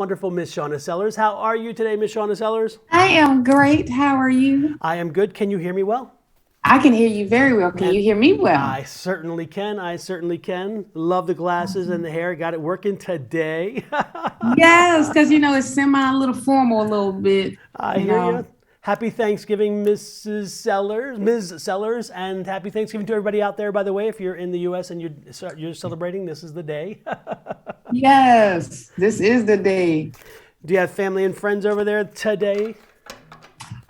Wonderful Miss Shauna Sellers. How are you today, Miss Shauna Sellers? I am great. How are you? I am good. Can you hear me well? I can hear you very well. Can you hear me well? I certainly can. I certainly can. Love the glasses and the hair. Got it working today. Yes, because it's semi a little formal a little bit. I hear you. Happy Thanksgiving, Ms. Sellers, and happy Thanksgiving to everybody out there. By the way, if you're in the U.S. and you're celebrating, this is the day. Yes, this is the day. Do you have family and friends over there today?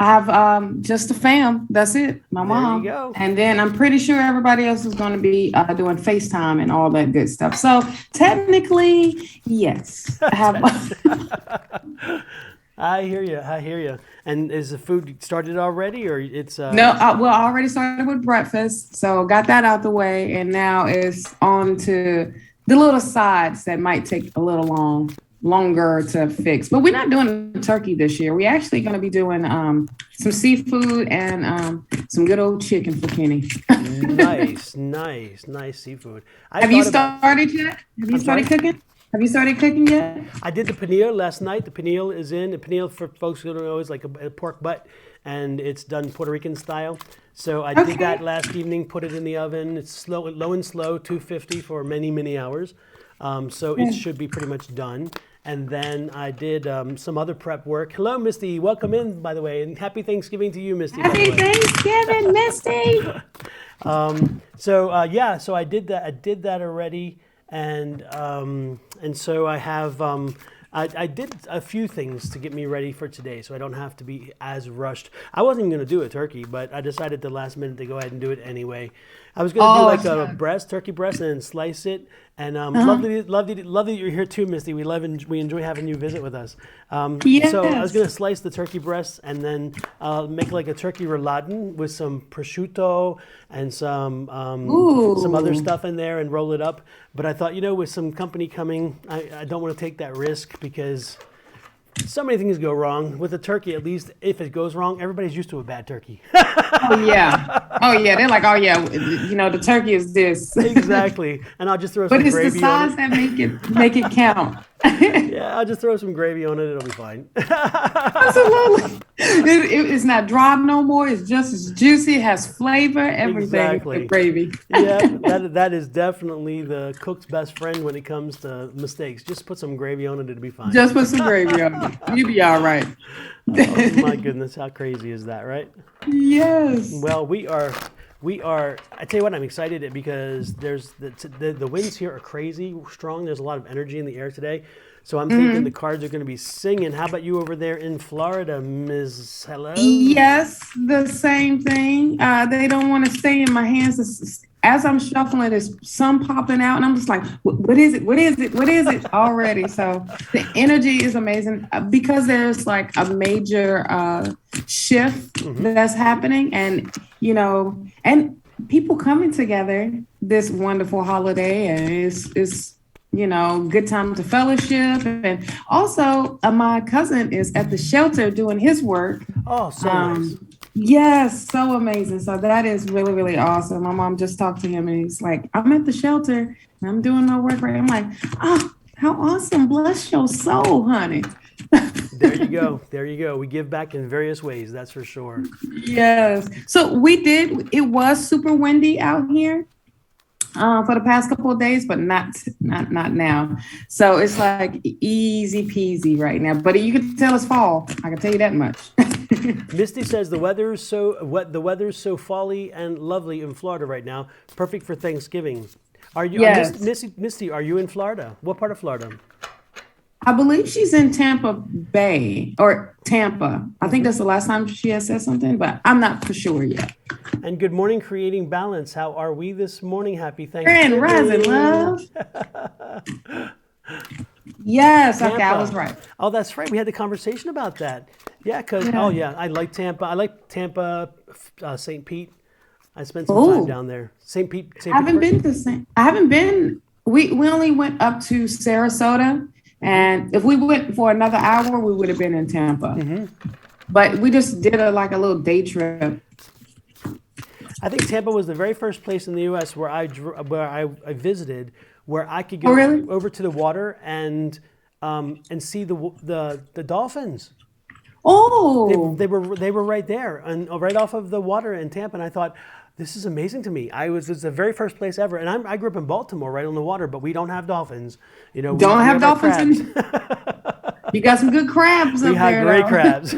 I have just the fam. That's it. My mom. There you go. And then I'm pretty sure everybody else is going to be doing FaceTime and all that good stuff. So technically, yes. I have. I hear you. I hear you. And is the food started already, or it's? No, well, I already started with breakfast, so got that out the way, and now it's on to the little sides that might take a little longer to fix. But we're not doing turkey this year. We're actually going to be doing some seafood and some good old chicken for Kenny. nice seafood. Have you started yet? Have you started cooking? Have you started cooking yet? I did the panier last night. The panier is in. The panier, for folks who don't know, is like a pork butt, and it's done Puerto Rican style. So I did that last evening, put it in the oven. It's low and slow, 250 for many, many hours. So it should be pretty much done. And then I did some other prep work. Hello, Misty. Welcome in, by the way. And happy Thanksgiving to you, Misty. Happy Thanksgiving, Misty. So I did that. I did that already. And so I have, I did a few things to get me ready for today, so I don't have to be as rushed. I wasn't even going to do a turkey, but I decided at the last minute to go ahead and do it anyway. I was going to do like a turkey breast, and then slice it. And love that you're here too, Misty. We enjoy having you visit with us. Yes. So I was going to slice the turkey breast and then make like a turkey rouladen with some prosciutto and some other stuff in there and roll it up. But I thought, with some company coming, I don't want to take that risk because so many things go wrong. With a turkey, at least if it goes wrong, everybody's used to a bad turkey. Oh yeah. They're like, the turkey is this. Exactly. And I'll just throw some gravy on it. But it's the size that make it count. Yeah, I'll just throw some gravy on it. It'll be fine. Absolutely. It's not dry no more. It's just as juicy. It has flavor. Everything. Exactly. Gravy. Yeah, that is definitely the cook's best friend when it comes to mistakes. Just put some gravy on it. It'll be fine. Just put some gravy on it. You'll be all right. Oh, my goodness. How crazy is that, right? Yes. Well, we are, I tell you what, I'm excited because there's the winds here are crazy strong. There's a lot of energy in the air today. So I'm thinking the cards are going to be singing. How about you over there in Florida, Ms. Hello? Yes, the same thing. They don't want to stay in my hands. As I'm shuffling, there's some popping out, and I'm just like, what is it? What is it? What is it already? So the energy is amazing because there's like a major shift that's happening, and and people coming together this wonderful holiday, and it's good time to fellowship. And also my cousin is at the shelter doing his work. Oh, so nice. Yes, so amazing. So that is really, really awesome. My mom just talked to him and he's like, I'm at the shelter and I'm doing my work right. I'm like, oh, how awesome. Bless your soul, honey. There you go. There you go. We give back in various ways. That's for sure. Yes. So it was super windy out here for the past couple of days, but not now. So it's like easy peasy right now, but you can tell it's fall. I can tell you that much. Misty says the weather's so folly and lovely in Florida right now. Perfect for Thanksgiving. Are you, Misty? Are you in Florida? What part of Florida? I believe she's in Tampa Bay or Tampa. I think that's the last time she has said something, but I'm not for sure yet. And good morning, Creating Balance. How are we this morning? Happy Thanksgiving. Grand rising, love. Yes, Tampa. Okay, I was right. Oh, that's right. We had a conversation about that. Yeah, because I like Tampa. I like Tampa, St. Pete. I spent some time down there. St. Pete. I haven't been. We only went up to Sarasota, and if we went for another hour, we would have been in Tampa. But we just did a little day trip. I think Tampa was the very first place in the U.S. where I visited, where I could go over to the water and and see the dolphins. Oh, They were right there and right off of the water in Tampa, and I thought, this is amazing to me. It's the very first place ever, and I grew up in Baltimore, right on the water, but we don't have dolphins. You know, don't we have have our dolphins. crabs. You got some good crabs We up have there. great though. crabs.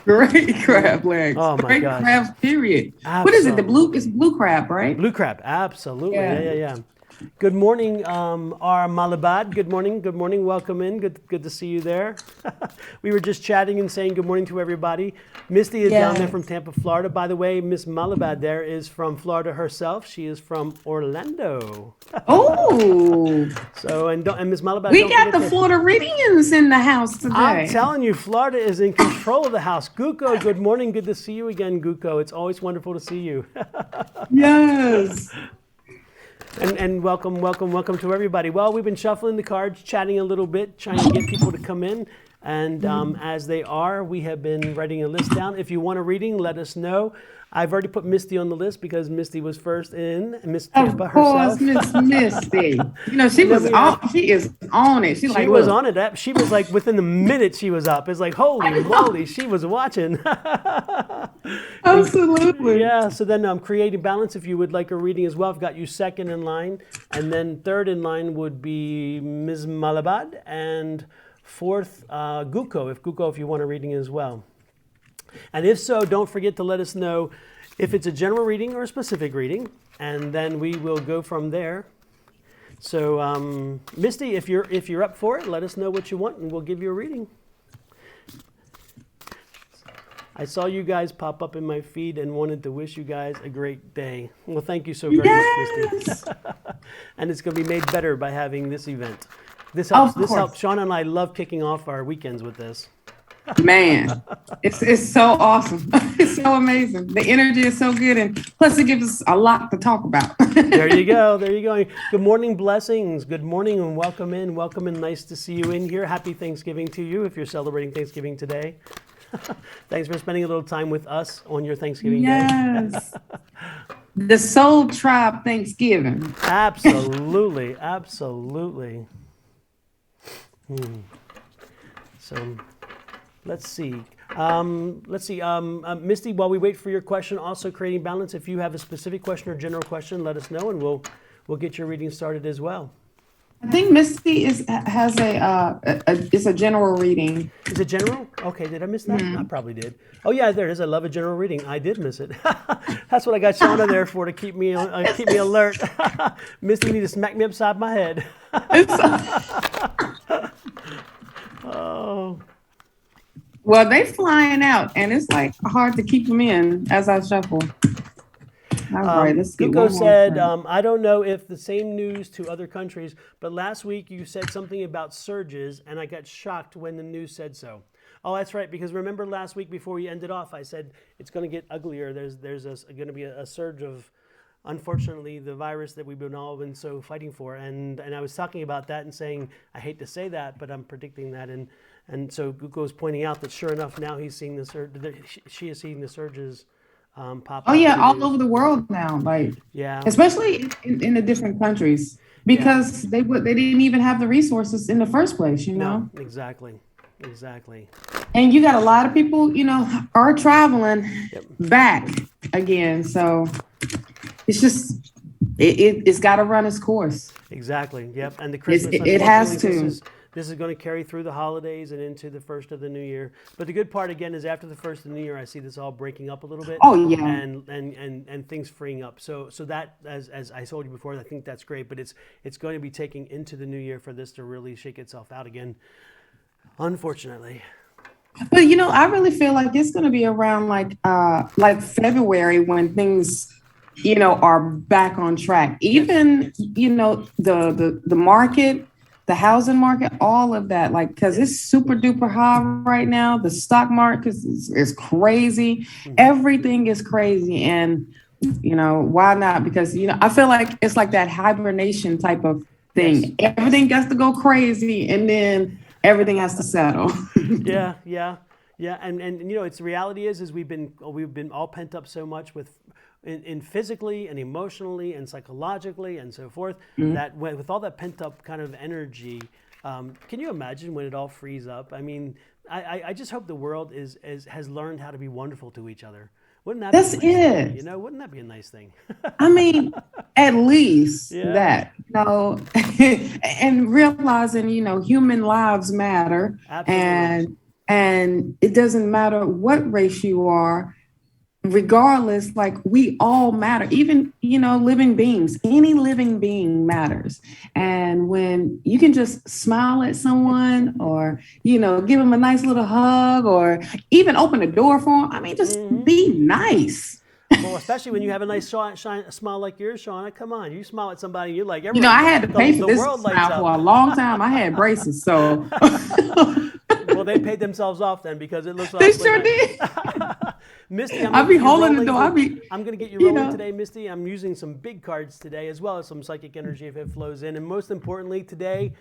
Great crab legs. Oh my Great gosh. crabs. Period. What is it? It's blue crab, right? Blue crab, absolutely. Yeah. Yeah. Good morning, our Malabad. Good morning. Welcome in. Good to see you there. We were just chatting and saying good morning to everybody. Misty is down there from Tampa, Florida. By the way, Miss Malabad there is from Florida herself. She is from Orlando. Oh. So and Miss Malabad. We got the Floridians in the house today. I'm telling you, Florida is in control of the house. Guko, good morning. Good to see you again, Guko. It's always wonderful to see you. Yes. And welcome to everybody. Well, we've been shuffling the cards, chatting a little bit, trying to get people to come in. And as they are, we have been writing a list down. If you want a reading, let us know. I've already put Misty on the list because Misty was first in. Miss Tampa herself. Of course, Miss Misty. You know, she is on it. She was on it. She was like, within the minute she was up. It's like, holy moly, she was watching. Absolutely. Yeah, so then I'm creating balance. If you would like a reading as well, I've got you second in line. And then third in line would be Ms. Malabad. And fourth, Guko, if you want a reading as well. And if so, don't forget to let us know if it's a general reading or a specific reading, and then we will go from there. So, Misty, if you're up for it, let us know what you want, and we'll give you a reading. I saw you guys pop up in my feed and wanted to wish you guys a great day. Well, thank you so very much, Misty. And it's going to be made better by having this event. This helps. Shauna and I love kicking off our weekends with this. Man, it's so awesome. It's so amazing. The energy is so good, and plus it gives us a lot to talk about. There you go. Good morning, blessings. Good morning and welcome in. Nice to see you in here. Happy Thanksgiving to you if you're celebrating Thanksgiving today. Thanks for spending a little time with us on your Thanksgiving day. Yes. The Soul Tribe Thanksgiving. Absolutely. So let's see. Misty, while we wait for your question, also creating balance. If you have a specific question or general question, let us know, and we'll get your reading started as well. I think Misty has it's a general reading. Is it general? Okay, did I miss that? I probably did. Oh yeah, there it is. I love a general reading. I did miss it. That's what I got Shauna there for, to keep me alert. Misty, you need to smack me upside my head. Oh. Well, they flying out, and it's like hard to keep them in as I shuffle. All right, let's see. Guko said, I don't know if the same news to other countries, but last week you said something about surges, and I got shocked when the news said so. Oh, that's right, because remember last week before we ended off, I said it's going to get uglier. There's going to be a surge of, unfortunately, the virus that we've all been so fighting for. And I was talking about that and saying, I hate to say that, but I'm predicting that. And so Guko is pointing out that sure enough, now he's seeing the surge. She is seeing the surges pop up. Oh yeah, all over the world now, like especially in the different countries, because they didn't even have the resources in the first place, you know. No, exactly. And you got a lot of people, are traveling back again, so it's just it's got to run its course. Exactly. Yep. And the Christmas, it has to. This is going to carry through the holidays and into the first of the new year. But the good part, again, is after the first of the new year, I see this all breaking up a little bit. Oh, yeah. And things freeing up. So that, as I told you before, I think that's great. But it's going to be taking into the new year for this to really shake itself out again, unfortunately. But, I really feel like it's going to be around like February when things, are back on track. Even, the market, the housing market, all of that, because it's super duper high right now. The stock market is crazy. Mm-hmm. Everything is crazy. And, why not? Because, I feel like it's like that hibernation type of thing. Yes. Everything has to go crazy and then everything has to settle. Yeah. And it's the reality is we've been all pent up so much with in physically and emotionally and psychologically and so forth, that with all that pent up kind of energy, can you imagine when it all frees up? I mean, I just hope the world has learned how to be wonderful to each other. Wouldn't that That's be a nice thing? it. You know, wouldn't that be a nice thing? I mean, at least Yeah. that, and realizing, human lives matter, Absolutely. and it doesn't matter what race you are, regardless, like we all matter, even, living beings, any living being matters. And when you can just smile at someone or, give them a nice little hug or even open the door for them, I mean, just be nice. Well, especially when you have a nice smile like yours, Shauna. Come on, you smile at somebody, you're like everyone. I had to pay for the this world lights smile up. for a long time. I had braces, so. Well, they paid themselves off then because it looks like They sure did. Misty, I'll be holding the door. I'm going to get you rolling today, Misty. I'm using some big cards today as well as some psychic energy if it flows in. And most importantly, today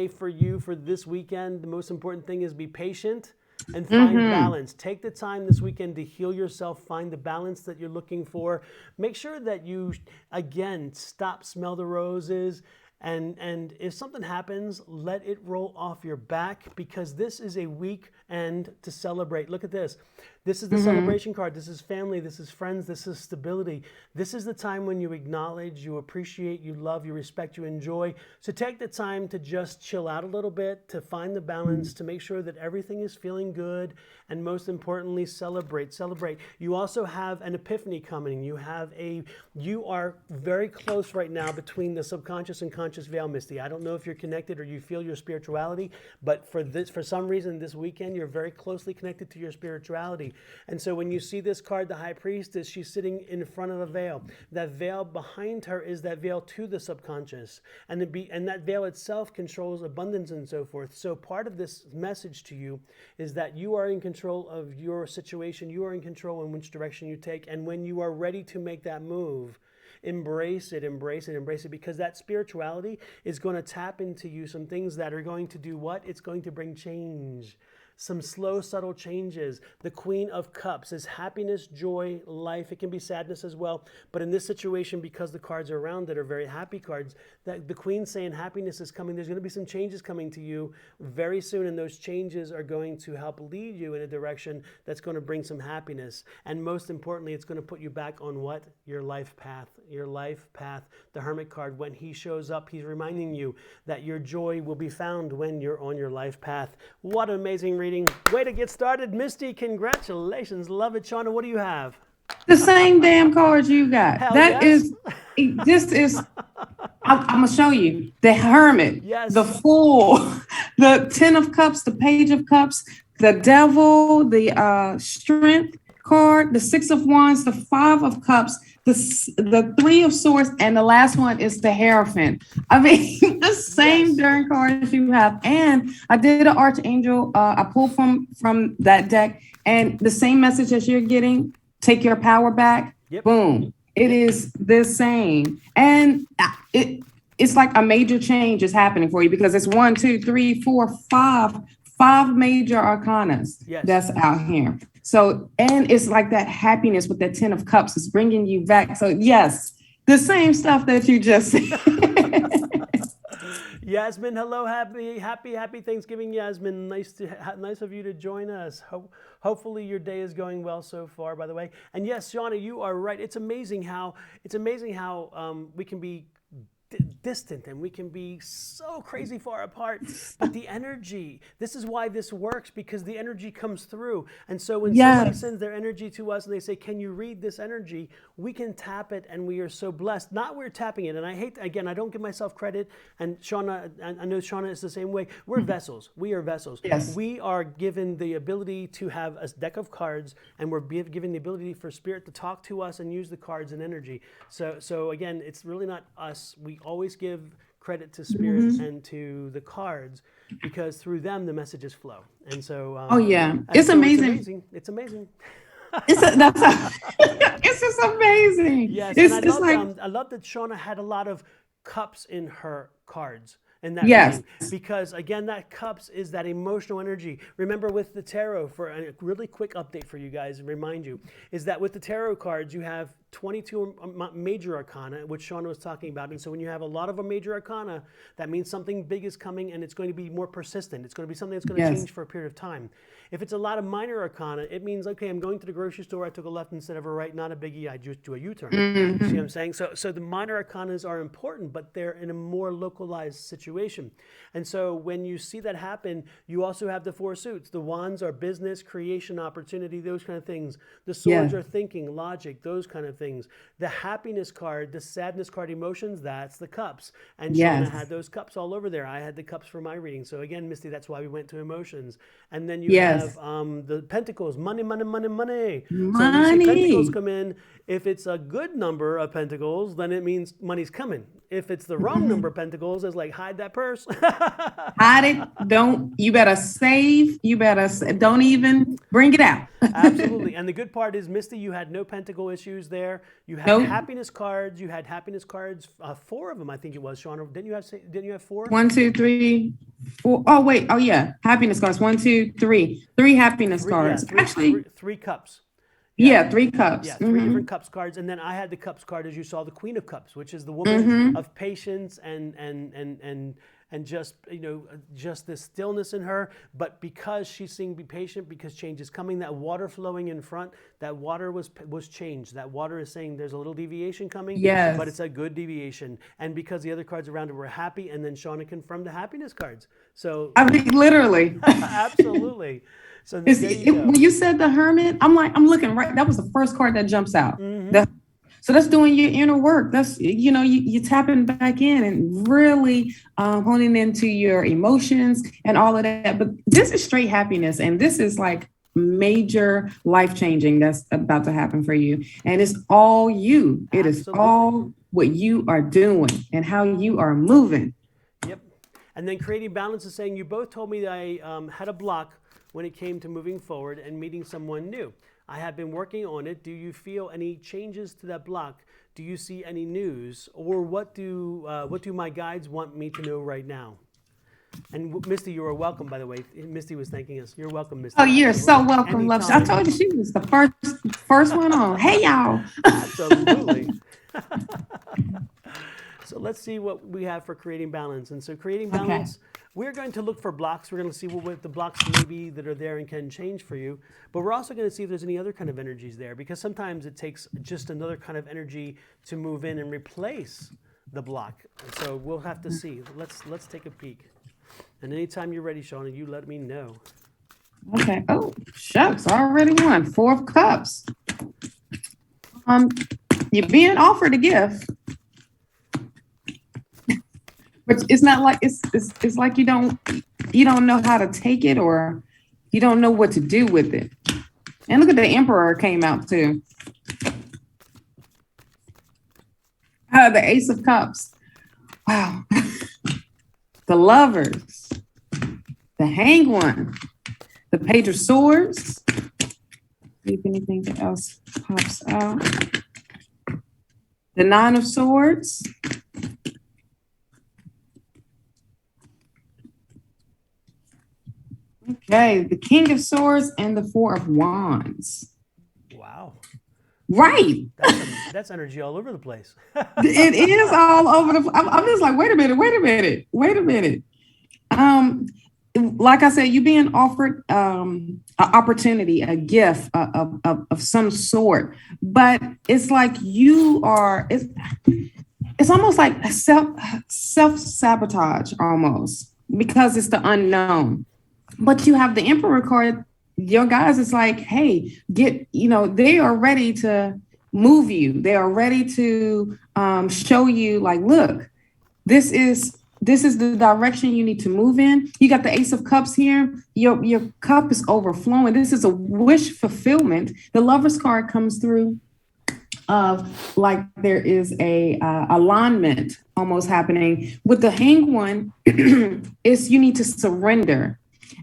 for you, for this weekend, the most important thing is be patient and find balance. Take the time this weekend to heal yourself, find the balance that you're looking for. Make sure that you, again, stop, smell the roses. And if something happens, let it roll off your back, because this is a weekend to celebrate. Look at this. This is the celebration card. This is family. This is friends. This is stability. This is the time when you acknowledge, you appreciate, you love, you respect, you enjoy. So take the time to just chill out a little bit, to find the balance, to make sure that everything is feeling good, and most importantly, celebrate. You also have an epiphany coming. You are very close right now between the subconscious and conscious veil, Misty. I don't know if you're connected or you feel your spirituality, but for some reason this weekend, you're very closely connected to your spirituality. And so when you see this card, the High Priestess, she's sitting in front of a veil. That veil behind her is that veil to the subconscious. And that veil itself controls abundance and so forth. So part of this message to you is that you are in control of your situation. You are in control in which direction you take. And when you are ready to make that move, embrace it, because that spirituality is going to tap into you some things that are going to do what? It's going to bring change. Some slow, subtle changes. The Queen of Cups is happiness, joy, life. It can be sadness as well. But in this situation, because the cards are around that are very happy cards, that the Queen's saying happiness is coming. There's going to be some changes coming to you very soon. And those changes are going to help lead you in a direction that's going to bring some happiness. And most importantly, it's going to put you back on what? Your life path. Your life path. The Hermit card, when he shows up, he's reminding you that your joy will be found when you're on your life path. What an amazing reading. Way to get started, Misty. Congratulations. Love it. Shauna, what do you have? The same damn cards you got. Hell That yes. I'm going to show you. The Hermit, Yes. the Fool, the Ten of Cups, the Page of Cups, the Devil, the Strength card, the Six of Wands, the Five of Cups, the Three of Swords, and the last one is the Hierophant. I mean, the same darn cards you have. And I did an Archangel. I pulled from that deck, and the same message as you're getting. Take your power back. Yep. Boom. It is the same. And it's like a major change is happening for you, because it's 1, 2, 3, 4, 5 major arcanas that's out here. So, and it's like that happiness with that Ten of Cups is bringing you back. So yes, the same stuff that you just said. Yasmin, hello, happy Thanksgiving, Yasmin. Nice of you to join us. Hopefully your day is going well so far, by the way. And yes, Shauna, you are right. It's amazing how we can be distant and we can be so crazy far apart, but the energy, this is why this works, because the energy comes through. And so when somebody sends their energy to us and they say, can you read this energy, we can tap it, and we are so blessed. Not we're tapping it, and I don't give myself credit, and Shauna, I know Shauna is the same way. We're vessels. We are vessels. Yes. We are given the ability to have a deck of cards, and we're given the ability for spirit to talk to us and use the cards and energy. So again, it's really not us. We always give credit to spirit and to the cards, because through them the messages flow. And so it's amazing. It's amazing. It's just amazing. Yes, I love that Shauna had a lot of cups in her cards. And that reading, because again, that cups is that emotional energy. Remember, with the tarot, for a really quick update for you guys, and remind you, is that with the tarot cards, you have 22 major arcana, which Shauna was talking about. And so when you have a lot of a major arcana, that means something big is coming and it's going to be more persistent. It's going to be something that's going to change for a period of time. If it's a lot of minor arcana, it means, okay, I'm going to the grocery store, I took a left instead of a right, not a biggie, I just do a U-turn. See what I'm saying? So the minor arcanas are important, but they're in a more localized situation. And so when you see that happen, you also have the 4 suits. The wands are business, creation, opportunity, those kind of things. The swords are thinking, logic, those kind of things. The happiness card, the sadness card, emotions, that's the cups. And Shauna had those cups all over there. I had the cups for my reading. So again, Misty, that's why we went to emotions. And then you have the pentacles, money, money, money, money. So when you see pentacles come in, if it's a good number of pentacles, then it means money's coming. If it's the wrong number of pentacles, it's like, hide that purse. Hide it. You better save. Don't even bring it out. Absolutely. And the good part is, Misty, you had no pentacle issues there. You had happiness cards. You had happiness cards, 4 of them, I think it was, Shauna. Didn't you have 4? 1, 2, 3, 4. Oh, wait. Oh, yeah. Happiness cards. 1, 2, 3. 3 happiness cards. Actually, 3 cups. 3 cups. Yeah, 3 different cups cards. And then I had the cups card, as you saw, the Queen of Cups, which is the woman of patience and just, just this stillness in her. But because she's saying be patient, because change is coming, that water flowing in front, that water was changed. That water is saying there's a little deviation coming, but it's a good deviation. And because the other cards around it were happy, and then Shauna confirmed the happiness cards. So I mean, literally. Absolutely. So when you said the Hermit, I'm looking right. That was the first card that jumps out. So that's doing your inner work. That's, you tapping back in and really honing into your emotions and all of that. But this is straight happiness. And this is like major life changing that's about to happen for you. And it's all you. It is all what you are doing and how you are moving. Yep. And then creating balance is saying, you both told me that I had a block when it came to moving forward and meeting someone new. I have been working on it. Do you feel any changes to that block? Do you see any news? Or what do my guides want me to know right now? And Misty, you are welcome, by the way. Misty was thanking us. You're welcome, Misty. Oh, you're so welcome, love. I told you she was the first one on. Hey, y'all. Absolutely. So let's see what we have for creating balance. And so creating balance, we're going to look for blocks. We're going to see what the blocks may be that are there and can change for you. But we're also going to see if there's any other kind of energies there, because sometimes it takes just another kind of energy to move in and replace the block. So we'll have to see. Let's take a peek. And anytime you're ready, Shauna, you let me know. Okay. Oh, shucks. I already won. 4 of Cups. You're being offered a gift. But it's not like it's like you don't know how to take it, or you don't know what to do with it. And look at the Emperor came out too. The Ace of Cups. Wow. The Lovers. The Hanged One. The Page of Swords. See if anything else pops out. The Nine of Swords. Okay, the King of Swords and the 4 of Wands. Wow. Right. That's energy all over the place. It is all over the place. I'm just like, wait a minute. Like I said, you're being offered an opportunity, a gift of some sort, but it's like it's almost like self-sabotage almost, because it's the unknown. But you have the Emperor card. Your guys is like, hey, they are ready to move you. They are ready to show you, like, look, this is the direction you need to move in. You got the Ace of Cups here. Your cup is overflowing. This is a wish fulfillment. The Lover's card comes through of like there is a alignment almost happening. With the Hanged One, is you need to surrender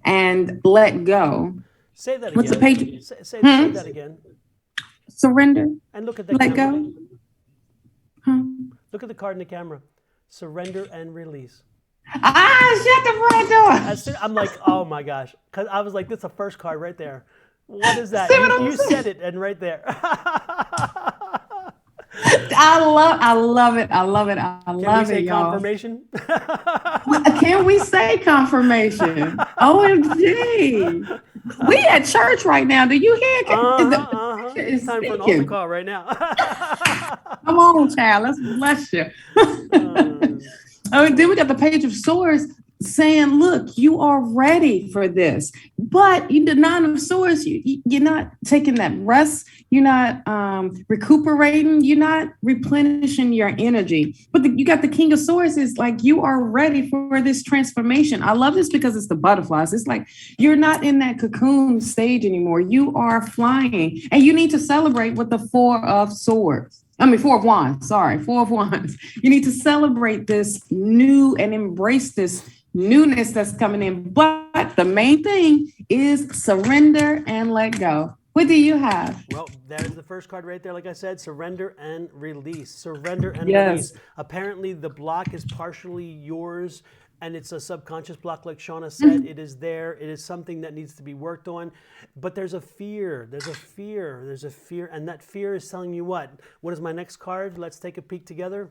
and let go. Say that again. What's the page? Say that again. Surrender. And look at the let camera. Go. Look at the card in the camera. Surrender and release. Shut the front door. I'm like, oh my gosh. Because I was like, this is the first card right there. What is that? You said it, and right there. I love it. I love it. I Can we love say it, y'all. confirmation? Can we say confirmation? OMG. We at church right now. Do you hear? The preacher It's is time for an altar speaking. call right now. Come on, child. Let's bless you. Oh, then we got the Page of Swords saying, look, you are ready for this. But you the Nine of Swords, you're not taking that rest. You're not recuperating. You're not replenishing your energy. But you got the King of Swords is like, you are ready for this transformation. I love this because it's the butterflies. It's like, you're not in that cocoon stage anymore. You are flying. And you need to celebrate with the Four of Swords. I mean, Four of Wands, sorry, Four of Wands. You need to celebrate this new and embrace this newness that's coming in. But the main thing is surrender and let go. What do you have? Well, there's the first card right there. Like I said, surrender and release. Surrender and Yes. release. Apparently, the block is partially yours, and it's a subconscious block, like Shauna said. It is there. It is something that needs to be worked on. But there's a fear. There's a fear. There's a fear. And that fear is telling you what? What is my next card? Let's take a peek together.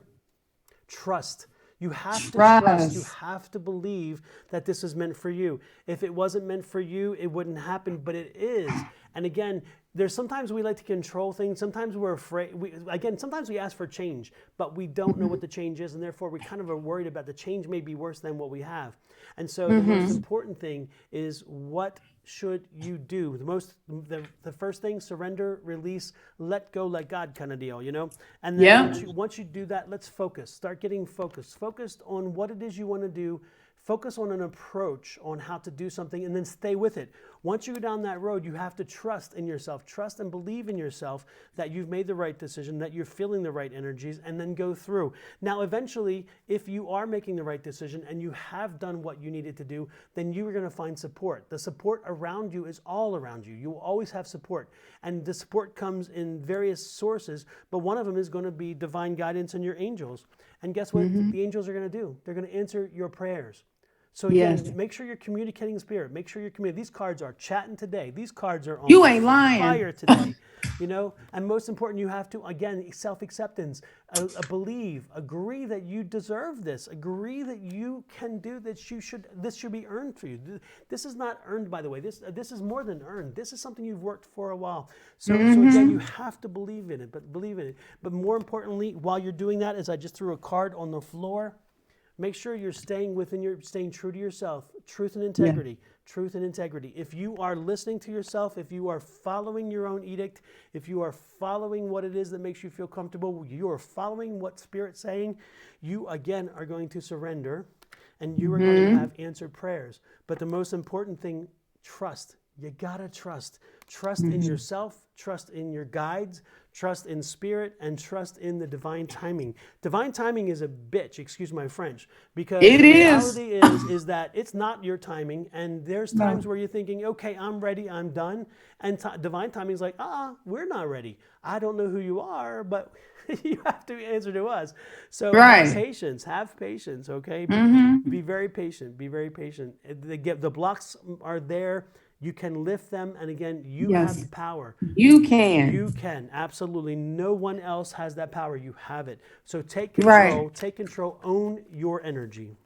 Trust. You have to trust. You have to believe that this is meant for you. If it wasn't meant for you, it wouldn't happen, but it is. And again, there's sometimes we like to control things. Sometimes we're afraid. Sometimes we ask for change, but we don't know what the change is, and therefore we kind of are worried about the change may be worse than what we have. And so the most important thing is, what should you do? The first thing, surrender, release, let go, let God kind of deal, you know? And then once you do that, let's focus. Start getting focused on what it is you want to do. Focus on an approach on how to do something, and then stay with it. Once you go down that road, you have to trust in yourself. Trust and believe in yourself that you've made the right decision, that you're feeling the right energies, and then go through. Now, eventually, if you are making the right decision and you have done what you needed to do, then you are going to find support. The support around you is all around you. You will always have support. And the support comes in various sources, but one of them is going to be divine guidance and your angels. And guess what the angels are going to do? They're going to answer your prayers. So again, make sure you're communicating in spirit. Make sure you're communicating. These cards are chatting today. These cards are on You ain't lying. fire today. You know, and most important, you have to, again, self-acceptance, believe, agree that you deserve this, agree that you can do this. This should be earned for you. This is not earned, by the way. This is more than earned. This is something you've worked for a while. So again, you have to believe in it, but more importantly, while you're doing that, as I just threw a card on the floor, make sure you're staying true to yourself. Truth and integrity. Truth and integrity. If you are listening to yourself, if you are following your own edict, if you are following what it is that makes you feel comfortable, you are following what Spirit's saying, you again are going to surrender, and you are going to have answered prayers. But the most important thing, trust. You gotta trust. Trust in yourself, trust in your guides, trust in spirit, and trust in the divine timing. Divine timing is a bitch, excuse my French, because the reality is that it's not your timing, and there's times where you're thinking, okay, I'm ready, I'm done, and divine timing is like, we're not ready. I don't know who you are, but you have to answer to us. So have patience, okay? Be very patient, be very patient. The blocks are there. You can lift them, and again, you have the power. You can. You can, absolutely. No one else has that power. You have it. So take control, own your energy.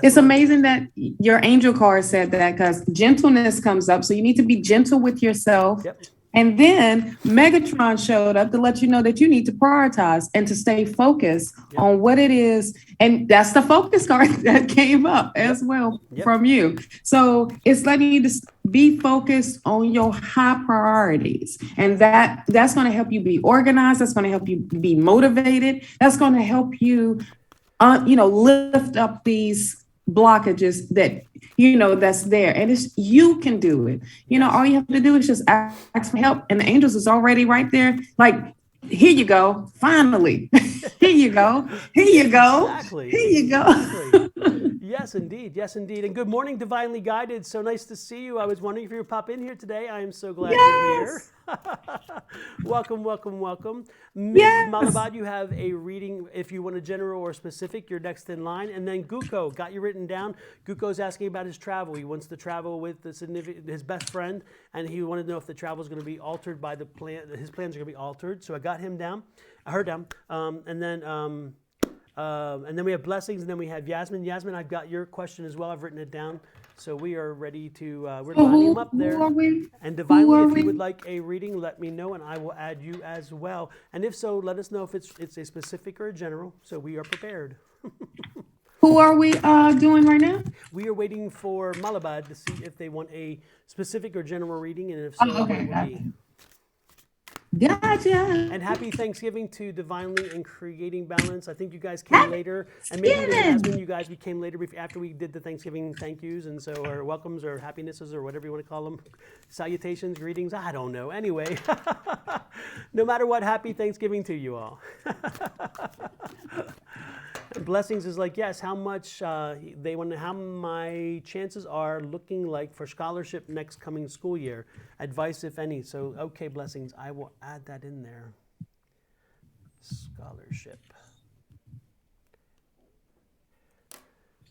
It's amazing that your angel card said that, because gentleness comes up. So you need to be gentle with yourself. Yep. And then Megatron showed up to let you know that you need to prioritize and to stay focused on what it is. And that's the focus card that came up as well from you. So it's letting you to be focused on your high priorities. And that's going to help you be organized. That's going to help you be motivated. That's going to help you, lift up these blockages that that's there, and you can do it. All you have to do is just ask for help, and the angels is already right there. Like, here you go, finally. Here you go. Exactly. Here you go. Yes, indeed. And good morning, Divinely Guided. So nice to see you. I was wondering if you would pop in here today. I am so glad you're here. Welcome, welcome, welcome. Ms. Yes. Malabad, you have a reading. If you want a general or specific, you're next in line. And then Guko, got you written down. Guko's asking about his travel. He wants to travel with his best friend, and he wanted to know if the travel is going to be altered by the plan. His plans are going to be altered. So I got him down, her down. And then we have blessings, and then we have Yasmin. Yasmin, I've got your question as well. I've written it down. So we are ready to, we're lining them up there. And divinely, if you would like a reading, let me know, and I will add you as well. And if so, let us know if it's a specific or a general, so we are prepared. Who are we doing right now? We are waiting for Malabad to see if they want a specific or general reading, and if so, what it will be. Gotcha. And happy Thanksgiving to Divinely and Creating Balance. I think you guys came later. And maybe Jasmine, you guys, we came later after we did the Thanksgiving thank yous, and so, or welcomes or happinesses or whatever you want to call them. Salutations, greetings, I don't know. Anyway, no matter what, happy Thanksgiving to you all. Blessings is like, yes, how much they want to, how my chances are looking like for scholarship next coming school year. Advice, if any. So, okay, Blessings, I will add that in there. Scholarship.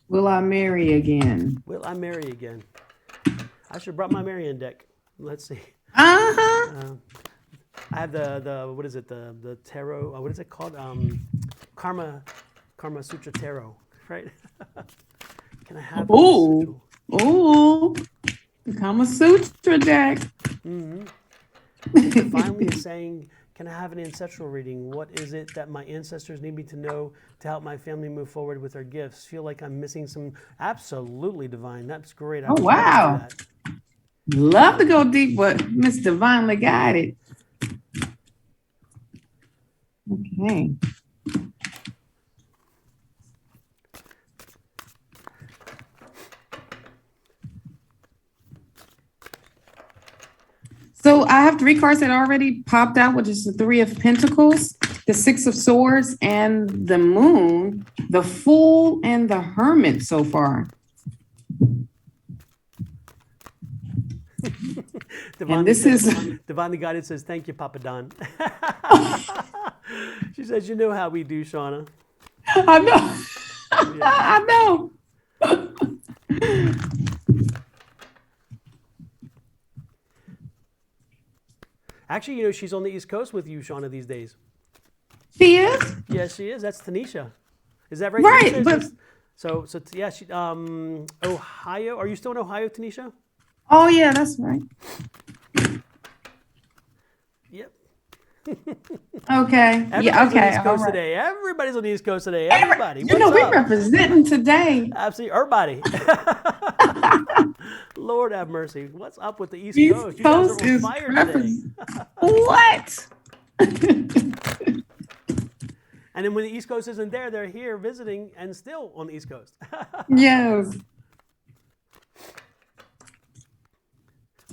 Will I marry again? Will I marry again? I should have brought my Marianne deck. Let's see. Uh-huh. I have the what is it, the tarot, what is it called? Karma Sutra Tarot, right? Can I have Ooh, the Kama Sutra deck. Mm-hmm. Finally is saying, can I have an ancestral reading? What is it that my ancestors need me to know to help my family move forward with their gifts? Feel like I'm missing some. Absolutely, Divine. That's great. Oh, wow. Love to go deep, but Miss Divinely Guided. Okay. So I have three cards that already popped out, which is the Three of Pentacles, the Six of Swords, and the Moon, the Fool, and the Hermit so far. And this is Divinely Guided says, thank you, Papa Don. She says, you know how we do, Shauna. I know. Yeah. I know. Actually, you know, she's on the East Coast with you, Shauna, these days. She is? Yes, she is. That's Tanisha. Is that right? Right. Tanisha? But so yeah, she, Ohio. Are you still in Ohio, Tanisha? Oh, yeah, that's right. Yep. Okay. Everybody's on the East Coast today. Everybody's on the East Coast today. Everybody. You know, we're representing today. Absolutely. Everybody. Lord have mercy. What's up with the East Coast? You Coast guys are on fire today. What? And then when the East Coast isn't there, they're here visiting and still on the East Coast. Yes.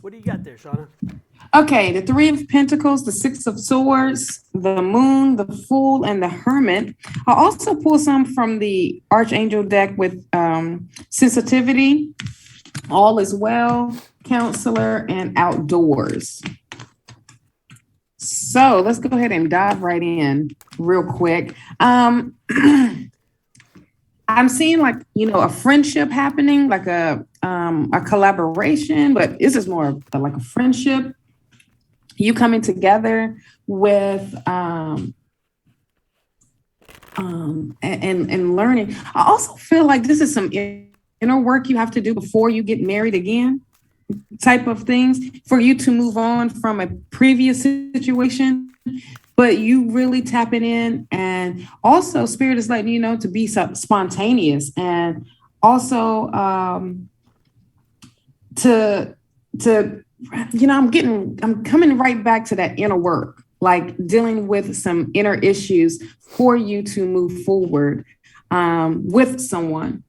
What do you got there, Shauna? Okay, the Three of Pentacles, the Six of Swords, the Moon, the Fool, and the Hermit. I also pull some from the Archangel deck with Sensitivity, All is Well, Counselor, and Outdoors. So let's go ahead and dive right in real quick. I'm seeing like, you know, a friendship happening, like a collaboration, but this is more like a friendship. You coming together with and learning. I also feel like this is some inner work you have to do before you get married again, type of things, for you to move on from a previous situation. But you really tapping in, and also Spirit is letting you know to be spontaneous, and also to you know, I'm coming right back to that inner work, like dealing with some inner issues for you to move forward with someone.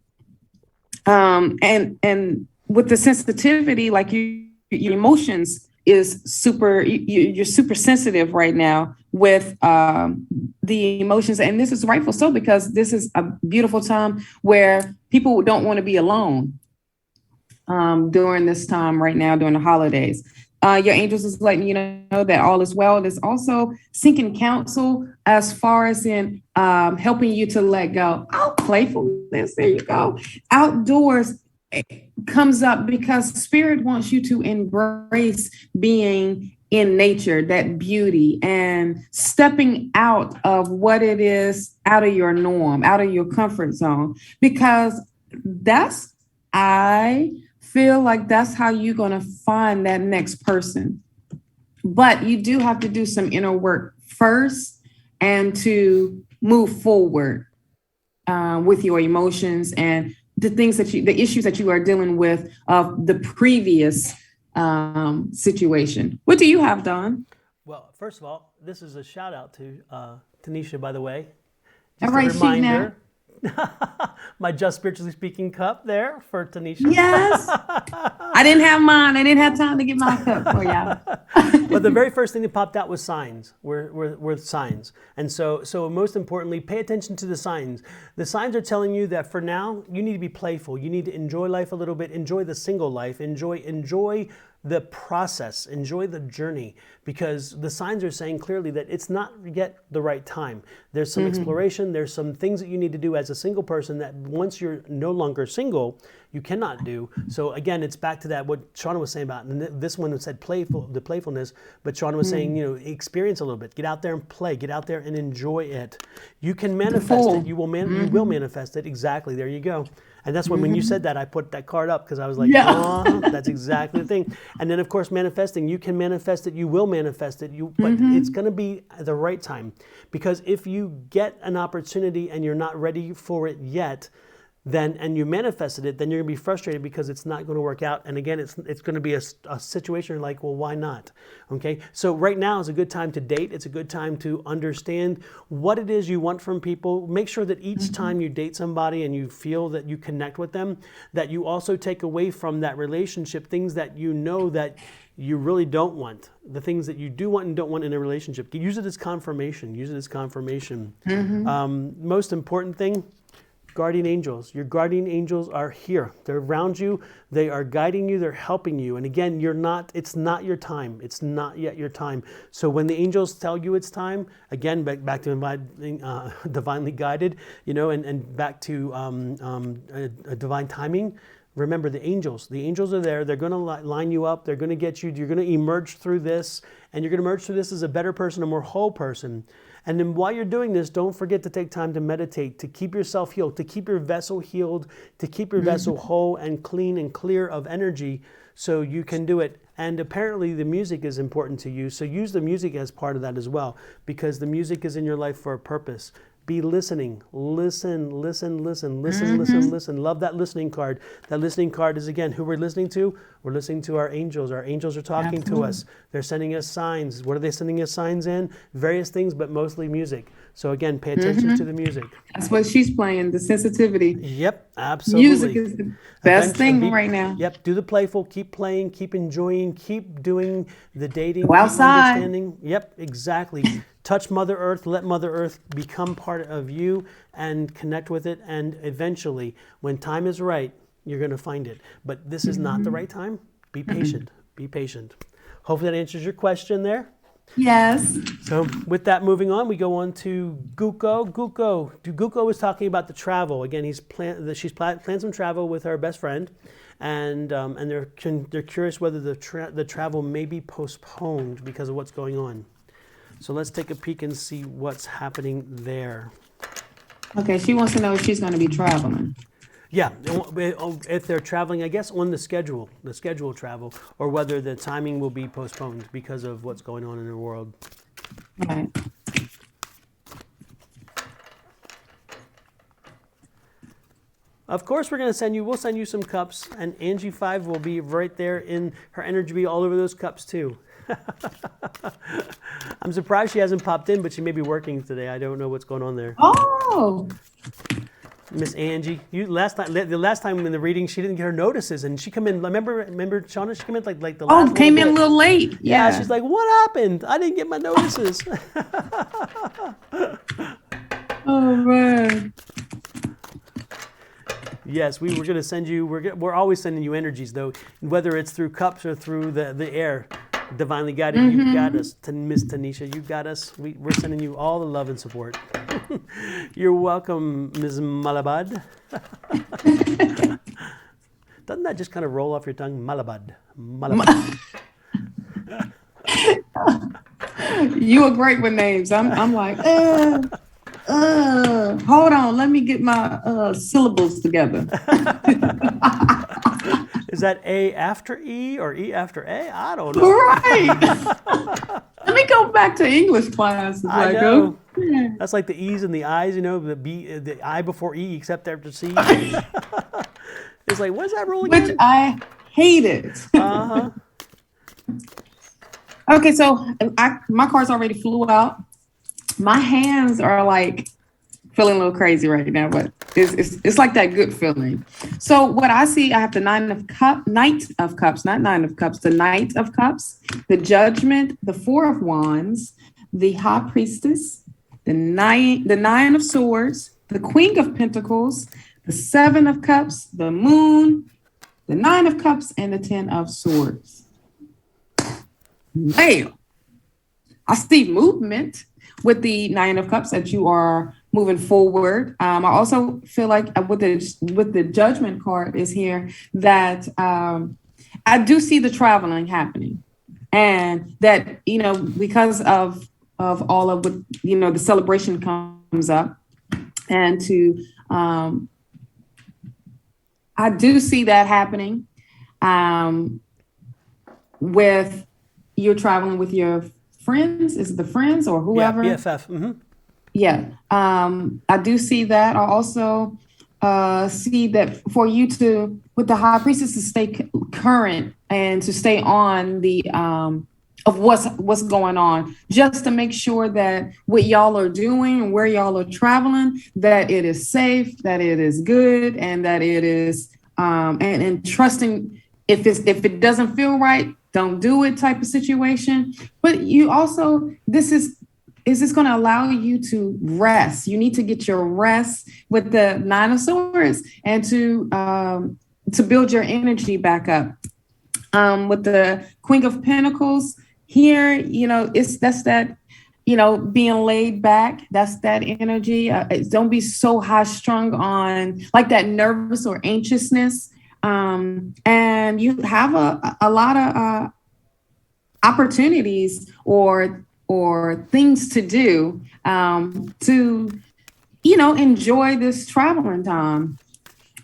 And with the sensitivity, like your emotions is you're super sensitive right now with the emotions. And this is rightful so, because this is a beautiful time where people don't want to be alone. During this time right now, during the holidays. Your angels is letting you know that all is well. It's also seeking counsel as far as in helping you to let go. Oh, playfulness. There you go. Outdoors comes up because spirit wants you to embrace being in nature, that beauty, and stepping out of what it is, out of your norm, out of your comfort zone, because I feel like that's how you're going to find that next person. But you do have to do some inner work first and to move forward with your emotions and the issues that you are dealing with of the previous situation. What do you have, Dawn? Well, first of all, this is a shout out to Tanisha, by the way. All right, a reminder. My Just Spiritually Speaking cup there for Tanisha. Yes. I didn't have mine. I didn't have time to get my cup for y'all. But the very first thing that popped out was signs. Were signs. And so most importantly, pay attention to the signs. The signs are telling you that for now, you need to be playful. You need to enjoy life a little bit. Enjoy the single life. Enjoy the process, enjoy the journey, because the signs are saying clearly that it's not yet the right time. There's some exploration, there's some things that you need to do as a single person that once you're no longer single, you cannot do. So again, it's back to that, what Shauna was saying about, and this one said the playfulness, but Shauna was saying, experience a little bit, get out there and play, get out there and enjoy it. You can manifest it, you will manifest it, exactly, there you go. And that's when you said that, I put that card up because I was like, oh, that's exactly the thing. And then, of course, manifesting, you can manifest it, you will manifest it, but it's going to be at the right time. Because if you get an opportunity and you're not ready for it yet, and you manifested it, then you're going to be frustrated because it's not going to work out. And again, it's going to be a situation like, well, why not? Okay, so right now is a good time to date. It's a good time to understand what it is you want from people. Make sure that each time you date somebody and you feel that you connect with them, that you also take away from that relationship things that you know that you really don't want, the things that you do want and don't want in a relationship. Use it as confirmation. Use it as confirmation. Most important thing, guardian angels. Your guardian angels are here. They're around you. They are guiding you. They're helping you. And again, it's not your time. It's not yet your time. So when the angels tell you it's time, again, back to divinely guided, and back to a divine timing. Remember the angels. The angels are there. They're going to line you up. They're going to get you. You're going to emerge through this, and you're going to emerge through this as a better person, a more whole person. And then while you're doing this, don't forget to take time to meditate, to keep yourself healed, to keep your vessel healed, to keep your vessel whole and clean and clear of energy so you can do it. And apparently the music is important to you. So use the music as part of that as well, because the music is in your life for a purpose. Be listening. Listen. Love that listening card. That listening card is, again, who we're listening to. We're listening to our angels. Our angels are talking to us. They're sending us signs. What are they sending us signs in? Various things, but mostly music. So again, pay attention to the music. That's what she's playing, the sensitivity. Yep, absolutely. Music is the best thing right now. Yep, do the playful, keep playing, keep enjoying, keep doing the dating. Go outside. Understanding. Yep, exactly. Touch Mother Earth, let Mother Earth become part of you and connect with it. And eventually, when time is right, you're going to find it. But this is not the right time. Be patient. Be patient. Hopefully that answers your question there. Yes. So with that, moving on, we go on to Guko. Guko is talking about the travel. Again, she's planned some travel with her best friend, and they're curious whether the travel may be postponed because of what's going on. So let's take a peek and see what's happening there. Okay, she wants to know if she's going to be traveling. Yeah, if they're traveling, I guess, on the scheduled travel, or whether the timing will be postponed because of what's going on in the world. Right. Of course, we'll send you some cups, and Angie 5 will be right there in her energy, be all over those cups too. I'm surprised she hasn't popped in, but she may be working today. I don't know what's going on there. Oh. Miss Angie, the last time in the reading, she didn't get her notices, and she come in. Remember, Shauna? She came in like the last. Oh, came in a little late. Yeah, she's like, "What happened? I didn't get my notices." Oh man. Yes, we were going to send you. We're always sending you energies, though, whether it's through cups or through the air. Divinely Guided, you got us. Miss Tanisha, you got us. We're sending you all the love and support. You're welcome, Ms. Malabad. Doesn't that just kind of roll off your tongue? Malabad. Malabad. You are great with names. I'm like, hold on, let me get my syllables together. Is that A after E or E after A? I don't know. Right. Let me go back to English class. I know. That's like the E's and the I's, you know, the I before E except after C. It's like, what is that rule again? Which I hate it. Okay, so my cards already flew out. My hands are like feeling a little crazy right now, but it's like that good feeling. So what I see, I have the Knight of Cups, not Nine of Cups, the Knight of Cups, the Judgment, the Four of Wands, the High Priestess, the Nine of Swords, the Queen of Pentacles, the Seven of Cups, the Moon, the Nine of Cups, and the Ten of Swords. Bam! I see movement with the Nine of Cups that you are moving forward. I also feel like with the Judgment card is here that I do see the traveling happening, and that, you know, because of all of what, you know, the celebration comes up, and to I do see that happening with you're traveling with your friends. Is it the friends or whoever? Yeah, BFF. Mm-hmm. Yeah, I do see that. I also see that for you to, with the High Priestess, to stay current and to stay on the of what's going on, just to make sure that what y'all are doing and where y'all are traveling, that it is safe, that it is good, and that it is and trusting. If it doesn't feel right, don't do it type of situation. But you also, is this going to allow you to rest? You need to get your rest with the Nine of Swords and to build your energy back up. With the Queen of Pentacles here, you know, that's that, you know, being laid back. That's that energy. Don't be so high strung on like that nervous or anxiousness. And you have a lot of opportunities or things to do to, you know, enjoy this traveling time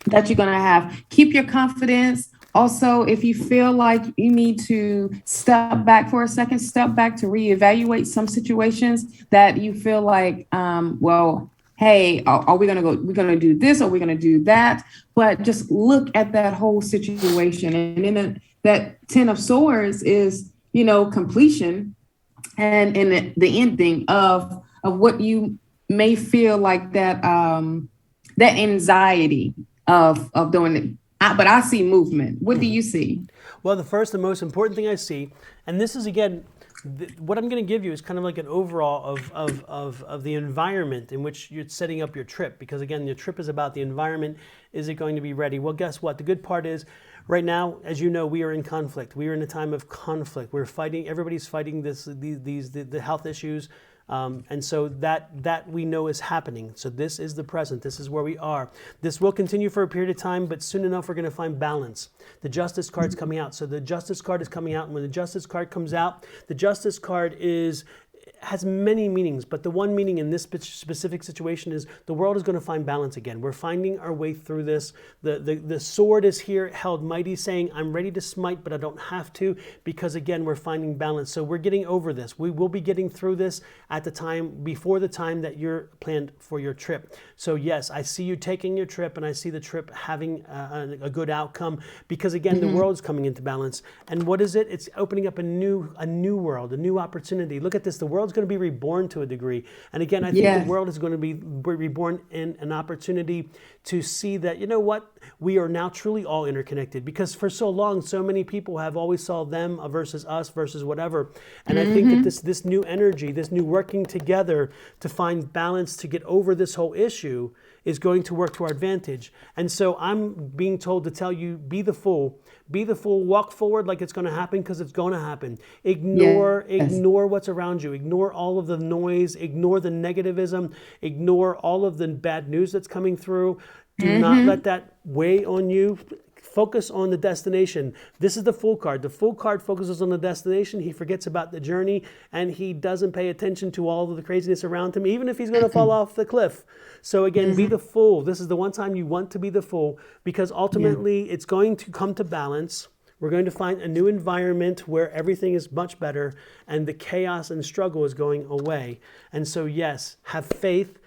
that you're going to have. Keep your confidence. Also, if you feel like you need to step back for a second, step back to reevaluate some situations that you feel like, well, hey, are we going to go, we're going to do this, or we're going to do that? But just look at that whole situation. And then that Ten of Swords is, you know, completion and the ending of what you may feel like that that anxiety of doing it. But I see movement. What do you see? Well, the first and most important thing I see, and this is again, what I'm going to give you is kind of like an overall of the environment in which you're setting up your trip. Because again, your trip is about the environment. Is it going to be ready? Well, guess what? The good part is, right now, as you know, we are in conflict. We are in a time of conflict. We're fighting. Everybody's fighting the health issues. And so that we know is happening. So this is the present. This is where we are. This will continue for a period of time, but soon enough, we're going to find balance. The Justice card's coming out. So the Justice card is coming out. And when the Justice card comes out, the Justice card has many meanings, but the one meaning in this specific situation is the world is going to find balance again. We're finding our way through this. The sword is here, held mighty, saying, I'm ready to smite, but I don't have to, because again, we're finding balance. So we're getting over this. We will be getting through this at the time, before the time that you're planned for your trip. So yes, I see you taking your trip, and I see the trip having a good outcome, because again, the world is coming into balance. And what is it? It's opening up a new world, a new opportunity. Look at this. The world's going to be reborn to a degree. And again, I think the world is going to be reborn in an opportunity to see that, you know what, we are now truly all interconnected, because for so long, so many people have always saw them versus us versus whatever. And I think that this new energy, this new working together to find balance, to get over this whole issue, is going to work to our advantage. And so I'm being told to tell you, be the fool. Be the fool, walk forward like it's going to happen, because it's going to happen. Ignore what's around you. Ignore all of the noise. Ignore the negativism. Ignore all of the bad news that's coming through. Do not let that weigh on you. Focus on the destination. This is the Fool card. The Fool card focuses on the destination. He forgets about the journey, and he doesn't pay attention to all of the craziness around him, even if he's going to fall off the cliff. So again, be the Fool. This is the one time you want to be the Fool, because ultimately it's going to come to balance. We're going to find a new environment where everything is much better, and the chaos and struggle is going away. And so yes, have faith.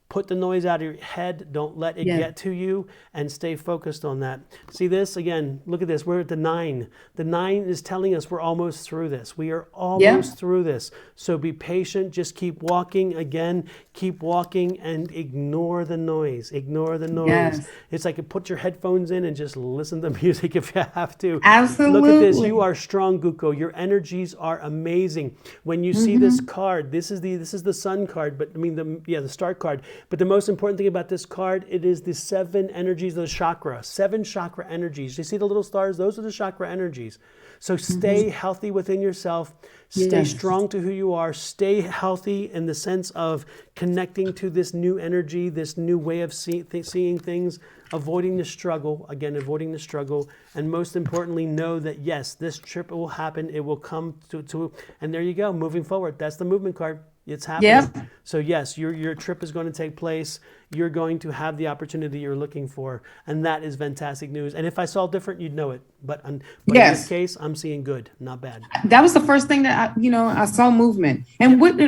Put the noise out of your head. Don't let it get to you, and stay focused on that. See this? Again, look at this. We're at the 9. The 9 is telling us we're almost through this. We are almost through this. So be patient. Just keep walking. Again, keep walking and ignore the noise. Ignore the noise. Yes. It's like put your headphones in and just listen to music if you have to. Absolutely. Look at this. You are strong, Guko. Your energies are amazing. When you see this card, this is the Sun card, but I mean the Star card. But the most important thing about this card, it is the 7 energies of the chakra. 7 chakra energies. You see the little stars? Those are the chakra energies. So stay healthy within yourself. Stay strong to who you are. Stay healthy in the sense of connecting to this new energy, this new way of seeing things, avoiding the struggle. Again, avoiding the struggle. And most importantly, know that yes, this trip will happen. It will come to and there you go, moving forward. That's the movement card. It's happening. Yep. So yes, your trip is going to take place. You're going to have the opportunity you're looking for, and that is fantastic news. And if I saw different, you'd know it. But in this case, I'm seeing good, not bad. That was the first thing that I saw movement. And with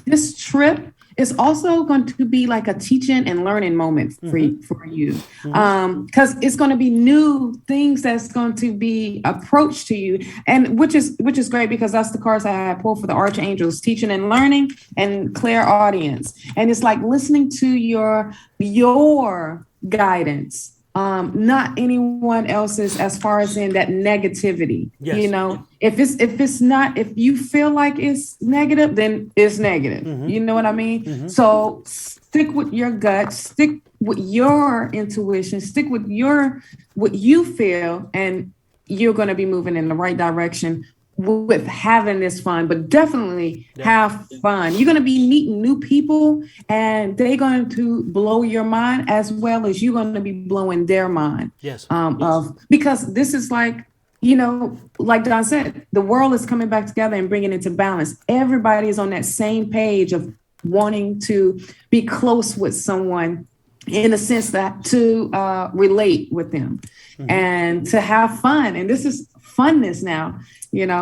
this trip, it's also going to be like a teaching and learning moment for you, because it's going to be new things that's going to be approached to you, and which is great, because that's the cards I had pulled for the Archangels: teaching and learning and clairaudience. And it's like listening to your guidance, not anyone else's, as far as in that negativity. If you feel like it's negative, then it's negative. You know what I mean? So stick with your gut, stick with your intuition, stick with what you feel, and you're going to be moving in the right direction with having this fun. But definitely have fun. You're going to be meeting new people, and they're going to blow your mind, as well as you're going to be blowing their mind. Because this is like, like Don said, the world is coming back together and bringing it to balance. Everybody is on that same page of wanting to be close with someone, in a sense that to relate with them and to have fun. And this is funness now,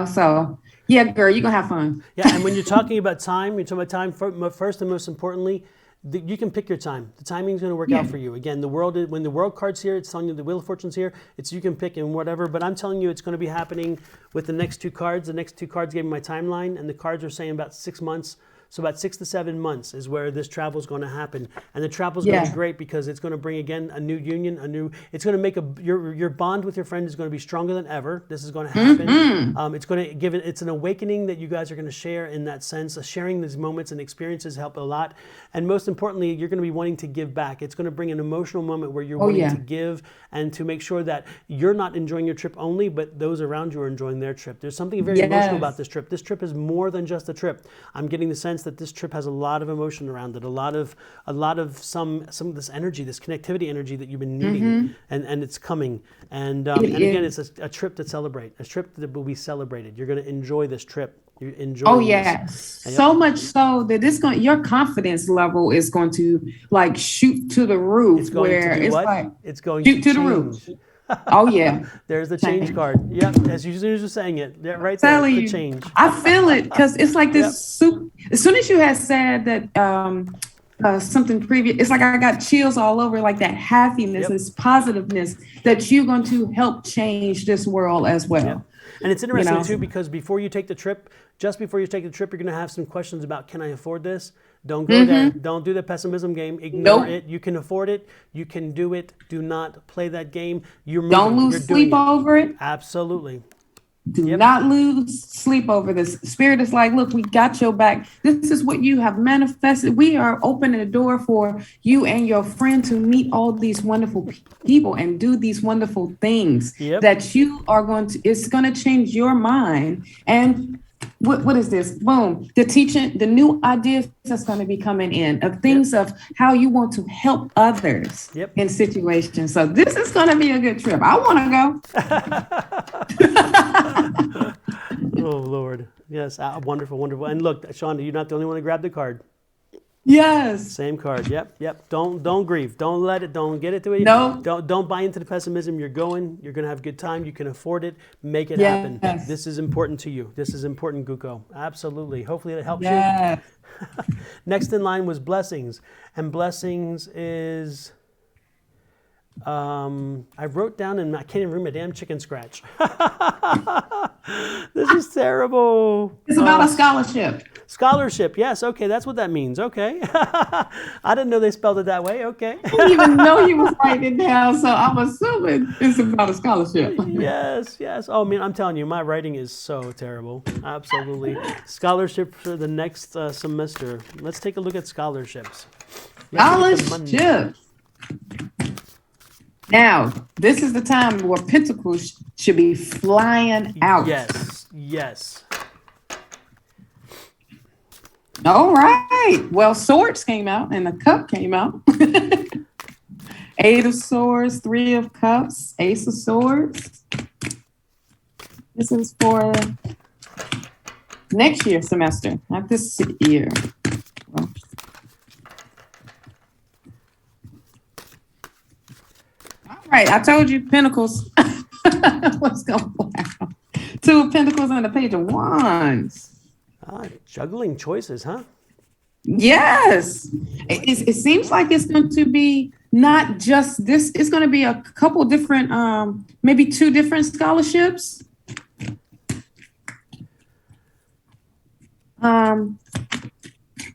so yeah, girl, you're gonna have fun. Yeah. And when you're talking about time, first and most importantly, you can pick your time. The timing is going to work out for you. Again, when the world card's here, it's telling you the Wheel of Fortune's here. It's you can pick and whatever, but I'm telling you it's going to be happening with the next 2 cards. The next 2 cards gave me my timeline, and the cards are saying about 6 months. So about 6 to 7 months is where this travel is going to happen. And the travel is going to be great, because it's going to bring, again, a new union, it's going to make your bond with your friend is going to be stronger than ever. This is going to happen. It's going to it's an awakening that you guys are going to share in that sense. Sharing these moments and experiences help a lot. And most importantly, you're going to be wanting to give back. It's going to bring an emotional moment where you're wanting to give, and to make sure that you're not enjoying your trip only, but those around you are enjoying their trip. There's something very emotional about this trip. This trip is more than just a trip. I'm getting the sense that this trip has a lot of emotion around it, a lot of some of this energy, this connectivity energy that you've been needing, and it's coming. And again, it's a trip to celebrate, a trip that will be celebrated. You're going to enjoy this trip. You enjoy. So much so that your confidence level is going to like shoot to the roof. It's going to do what? Like it's going shoot to the roof. Oh yeah. There's the change card. Yep, as you were saying it. Yeah, right there. The change. I feel it, because it's like this. As soon as you had said that something previous, it's like I got chills all over, like that happiness, this positiveness that you're going to help change this world as well. Yep. And it's interesting too, because before you take the trip, you're going to have some questions about, can I afford this? Don't go there. Don't do the pessimism game. Ignore it. You can afford it. You can do it. Do not play that game. You're moving. Don't lose sleep over it. Absolutely. Do not lose sleep over this. Spirit is like, look, we got your back. This is what you have manifested. We are opening the door for you and your friend to meet all these wonderful people and do these wonderful things that you are going to, it's going to change your mind. And what is this? Boom. The teaching, the new ideas that's going to be coming in of things of how you want to help others in situations. So this is going to be a good trip. I want to go. Oh, Lord. Yes. Wonderful, wonderful. And look, Shonda, you're not the only one to grab the card. Yes. Same card. Yep. Don't grieve. Don't let it. Don't get it to it. No. Don't buy into the pessimism. You're going. You're going to have a good time. You can afford it. Make it happen. This is important to you. This is important, Guko. Absolutely. Hopefully it helps you. Next in line was blessings, and blessings is. I wrote down and I can't even read my damn chicken scratch. This is terrible. It's about a scholarship. Scholarship, yes. Okay, that's what that means. Okay. I didn't know they spelled it that way. Okay. I didn't even know you was writing it down, so I'm assuming it's about a scholarship. Yes. Oh, man, I'm telling you, my writing is so terrible. Absolutely. Scholarship for the next semester. Let's take a look at scholarships. Scholarships. Now, this is the time where Pentacles should be flying out. Yes. All right. Well, Swords came out and the Cup came out. Eight of Swords, Three of Cups, Ace of Swords. This is for next year semester, not this year. Well, all right. I told you Pentacles. What's going on? Two of Pentacles and the Page of Wands. Juggling choices, huh? Yes. It seems like it's going to be not just this. It's going to be a couple different, maybe two different scholarships.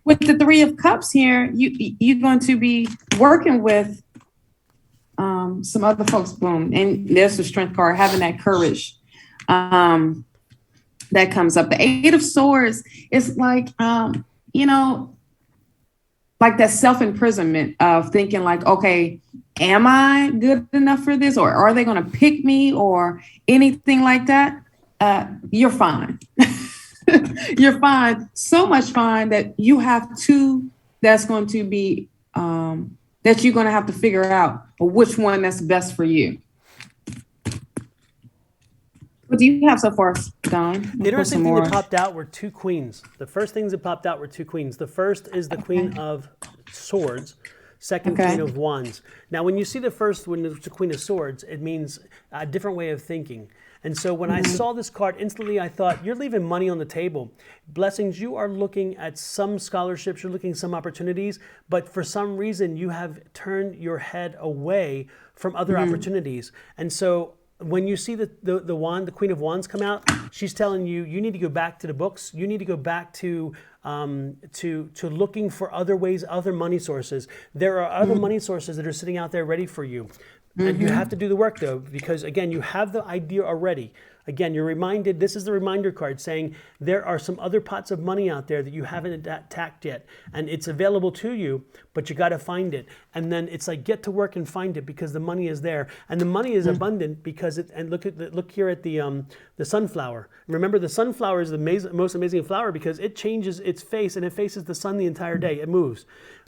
With the Three of Cups here, you're going to be working with some other folks. Boom. And there's the Strength card, having that courage. That comes up. The Eight of Swords is like, like that self-imprisonment of thinking like, okay, am I good enough for this? Or are they going to pick me or anything like that? You're fine. You're fine. So much fine that you have two that's going to be, that you're going to have to figure out which one that's best for you. What do you have so far, Don? The interesting thing that popped out were two queens. The first things that popped out were two queens. The first is the Queen of Swords, second Queen of Wands. Now, when you see the first one, the Queen of Swords, it means a different way of thinking. And so when I saw this card, instantly I thought, you're leaving money on the table. Blessings, you are looking at some scholarships, you're looking at some opportunities, but for some reason you have turned your head away from other opportunities. And so when you see the wand, the Queen of Wands come out, she's telling you, you need to go back to the books. You need to go back to looking for other ways, other money sources. There are other money sources that are sitting out there ready for you. And you have to do the work though, because again, you have the idea already. Again, you're reminded, this is the reminder card saying there are some other pots of money out there that you haven't attacked yet. And it's available to you, but you got to find it. And then it's like, get to work and find it because the money is there. And the money is abundant because look here at the sunflower. Remember, the sunflower is the most amazing flower because it changes its face and it faces the sun the entire day. It moves.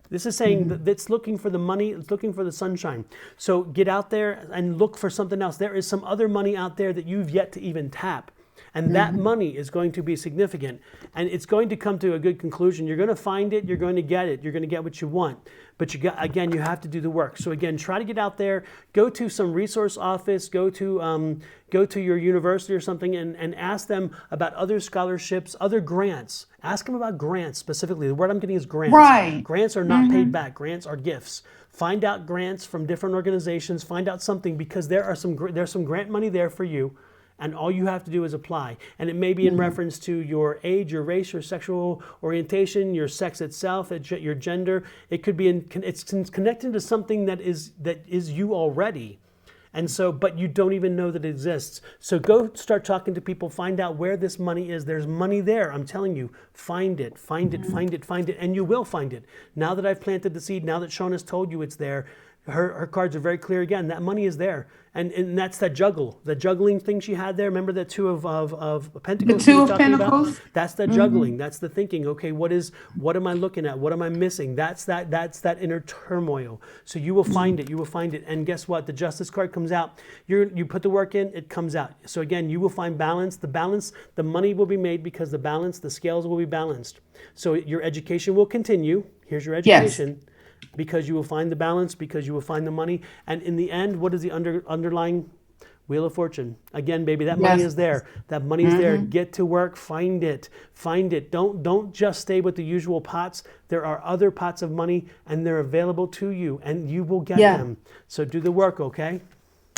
This is saying that it's looking for the money, it's looking for the sunshine. So get out there and look for something else. There is some other money out there that you've yet to even tap. And that money is going to be significant. And it's going to come to a good conclusion. You're going to find it. You're going to get it. You're going to get what you want. But you have to do the work. So again, try to get out there. Go to some resource office. Go to your university or something and ask them about other scholarships, other grants. Ask them about grants specifically. The word I'm getting is grants. Right. Grants are not paid back. Grants are gifts. Find out grants from different organizations. Find out something because there's some grant money there for you. And all you have to do is apply. And it may be in reference to your age, your race, your sexual orientation, your sex itself, your gender. It could be it's connected to something that is you already. And so, but you don't even know that it exists. So go start talking to people, find out where this money is. There's money there. I'm telling you, find it, find it, find it, find it, and you will find it. Now that I've planted the seed, now that Sean has told you it's there, her cards are very clear again. That money is there. And that's that the juggling thing she had there. Remember the two of Pentacles? The Two of Pentacles. About? That's the juggling. That's the thinking. Okay, what am I looking at? What am I missing? That's that inner turmoil. So you will find it. You will find it. And guess what? The Justice card comes out. You put the work in, it comes out. So again, you will find balance. The money will be made because the scales will be balanced. So your education will continue. Here's your education. Yes. Because you will find the balance, because you will find the money. And in the end, what is the underlying Wheel of Fortune? Again, baby, that money is there. That money is there. Get to work, find it. Find it. Don't just stay with the usual pots. There are other pots of money, and they're available to you, and you will get them. So do the work, okay?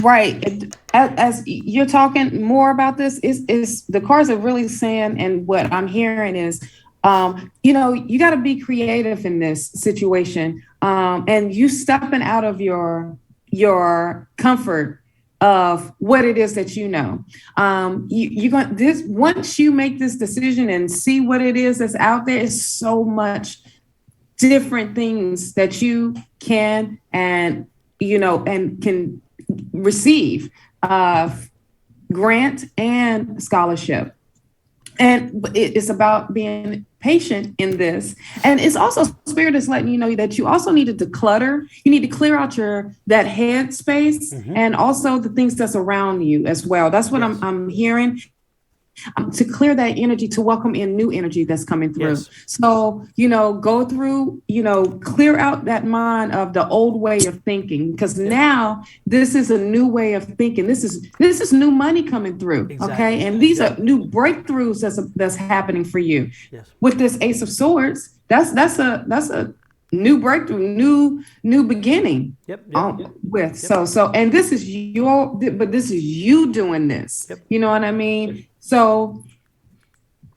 Right. As you're talking more about this, is the cards are really saying, and what I'm hearing is, you got to be creative in this situation, and you stepping out of your comfort of what it is that you know. You're going this once you make this decision and see what it is that's out there. Is so much different things that you can and can receive grant and scholarship. And it's about being patient in this. And it's also Spirit is letting you know that you also need to declutter. You need to clear out that head space and also the things that's around you as well. That's what I'm hearing. To clear that energy, to welcome in new energy that's coming through. Yes. So, go through, clear out that mind of the old way of thinking, because now this is a new way of thinking. This is new money coming through. Exactly. Okay. And these are new breakthroughs that's happening for you. Yes. With this Ace of Swords, that's a new breakthrough, new beginning. So, and this is this is you doing this. Yep. You know what I mean? So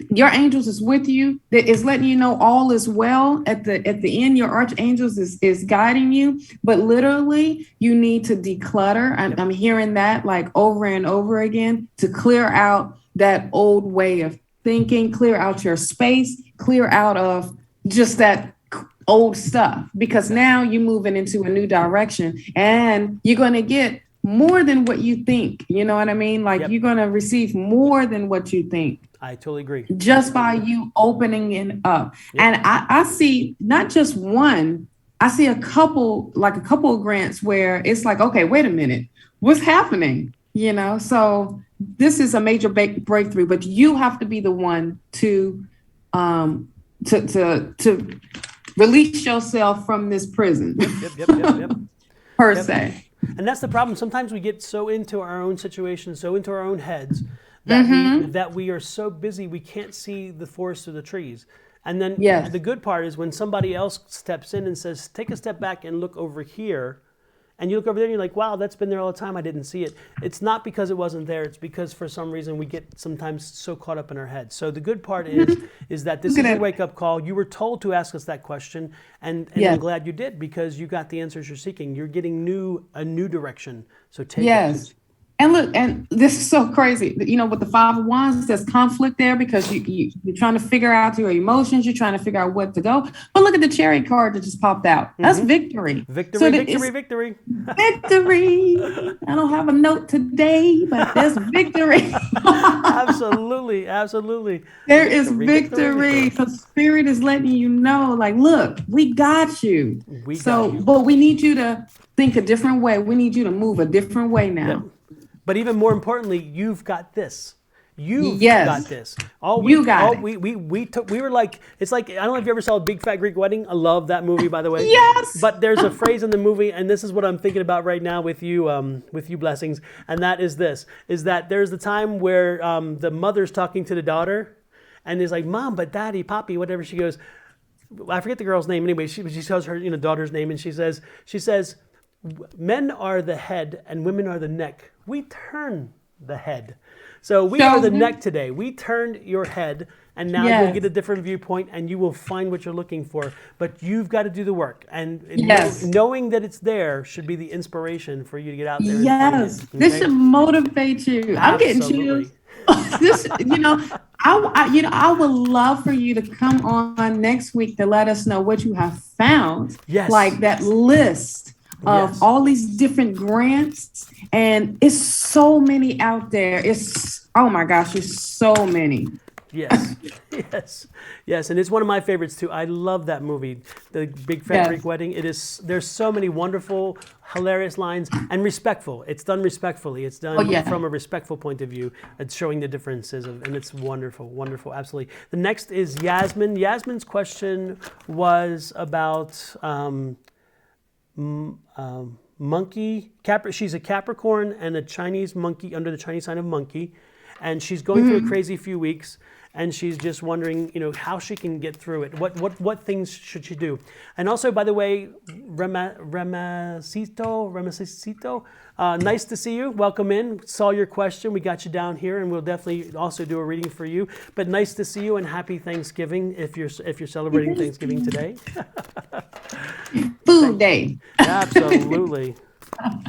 your angels is with you. That is letting you know all is well. At the end, your archangels is guiding you. But literally, you need to declutter. I'm hearing that like over and over again, to clear out that old way of thinking, clear out your space, clear out of just that old stuff, because now you're moving into a new direction and you're going to get more than what you think. You know what I mean? Like you're going to receive more than what you think. I totally agree. Just by you opening it up. Yep. And I see not just one, I see a couple of grants where it's like, okay, wait a minute, what's happening? So this is a major breakthrough, but you have to be the one to release yourself from this prison. Yep. Per se. And that's the problem. Sometimes we get so into our own situation, so into our own heads, that we are so busy we can't see the forest through the trees. And then the good part is when somebody else steps in and says, take a step back and look over here. And you look over there and you're like, wow, that's been there all the time. I didn't see it. It's not because it wasn't there. It's because for some reason we get sometimes so caught up in our heads. So the good part is that this is a wake-up call. You were told to ask us that question, and I'm glad you did, because you got the answers you're seeking. You're getting a new direction. So take it. And look, and this is so crazy. With the Five of Wands, there's conflict there because you're trying to figure out your emotions. You're trying to figure out what to go. But look at the Chariot card that just popped out. That's victory. Victory. Victory. I don't have a note today, but there's victory. Absolutely. There is victory. So Spirit is letting you know, like, look, we got you. But we need you to think a different way. We need you to move a different way now. Yep. But even more importantly, you've got this. You've got this. We were like, it's like, I don't know if you ever saw A Big Fat Greek Wedding. I love that movie, by the way. Yes. But there's a phrase in the movie, and this is what I'm thinking about right now with you Blessings, and that is this, is that there's the time where the mother's talking to the daughter, and is like, Mom, but Daddy, Poppy, whatever. She goes, I forget the girl's name anyway. She tells her daughter's name, and she says, men are the head and women are the neck. We turn the head. So we are the neck today. We turned your head, and now you'll get a different viewpoint, and you will find what you're looking for. But you've got to do the work, and knowing that it's there should be the inspiration for you to get out there. Yes, this should motivate you. I'm getting chills. This, I would love for you to come on next week to let us know what you have found. Yes. Like that list of all these different grants, and it's so many out there. Oh my gosh, there's so many. Yes, yes, and it's one of my favorites too. I love that movie, The Big Fat Greek Wedding. There's so many wonderful, hilarious lines, and respectful. It's done respectfully. It's done from a respectful point of view. It's showing the differences, and it's wonderful, wonderful, absolutely. The next is Yasmin. Yasmin's question was about monkey. She's a Capricorn and a Chinese monkey under the Chinese sign of monkey, and she's going through a crazy few weeks. And she's just wondering, how she can get through it. What things should she do? And also, by the way, Remacito, nice to see you. Welcome in. Saw your question. We got you down here, and we'll definitely also do a reading for you. But nice to see you, and happy Thanksgiving if you're celebrating Thanksgiving today. Food day. Absolutely.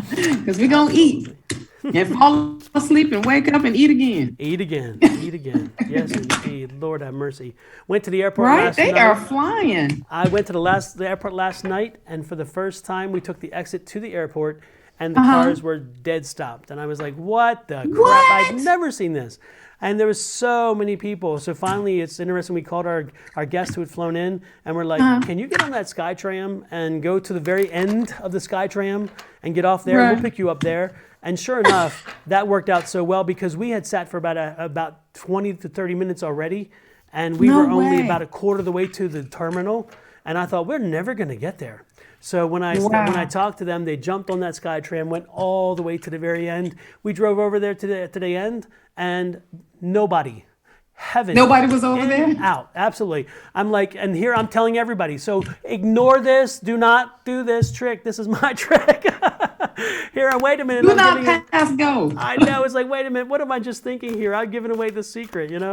Because we're gonna eat. And fall asleep and wake up and eat again. Eat again. Eat again. Yes, indeed. Lord have mercy. Went to the airport last night. Right? They are flying. I went to the airport last night, and for the first time, we took the exit to the airport, and the cars were dead stopped. And I was like, what the crap? I've never seen this. And there was so many people. So finally, it's interesting. We called our guest who had flown in, and we're like, can you get on that SkyTram and go to the very end of the SkyTram and get off there? Right. We'll pick you up there. And sure enough, that worked out so well because we had sat for about 20 to 30 minutes already, and we were only about a quarter of the way to the terminal. And I thought, we're never going to get there. So when I talked to them, they jumped on that SkyTram, went all the way to the very end. We drove over there to the end, and nobody. Heaven. Nobody was over there? Out. Absolutely. I'm like, and here I'm telling everybody, so ignore this. Do not do this trick. This is my trick. Here, wait a minute. Do not pass go. I know. It's like, wait a minute. What am I just thinking here? I'm giving away the secret, It's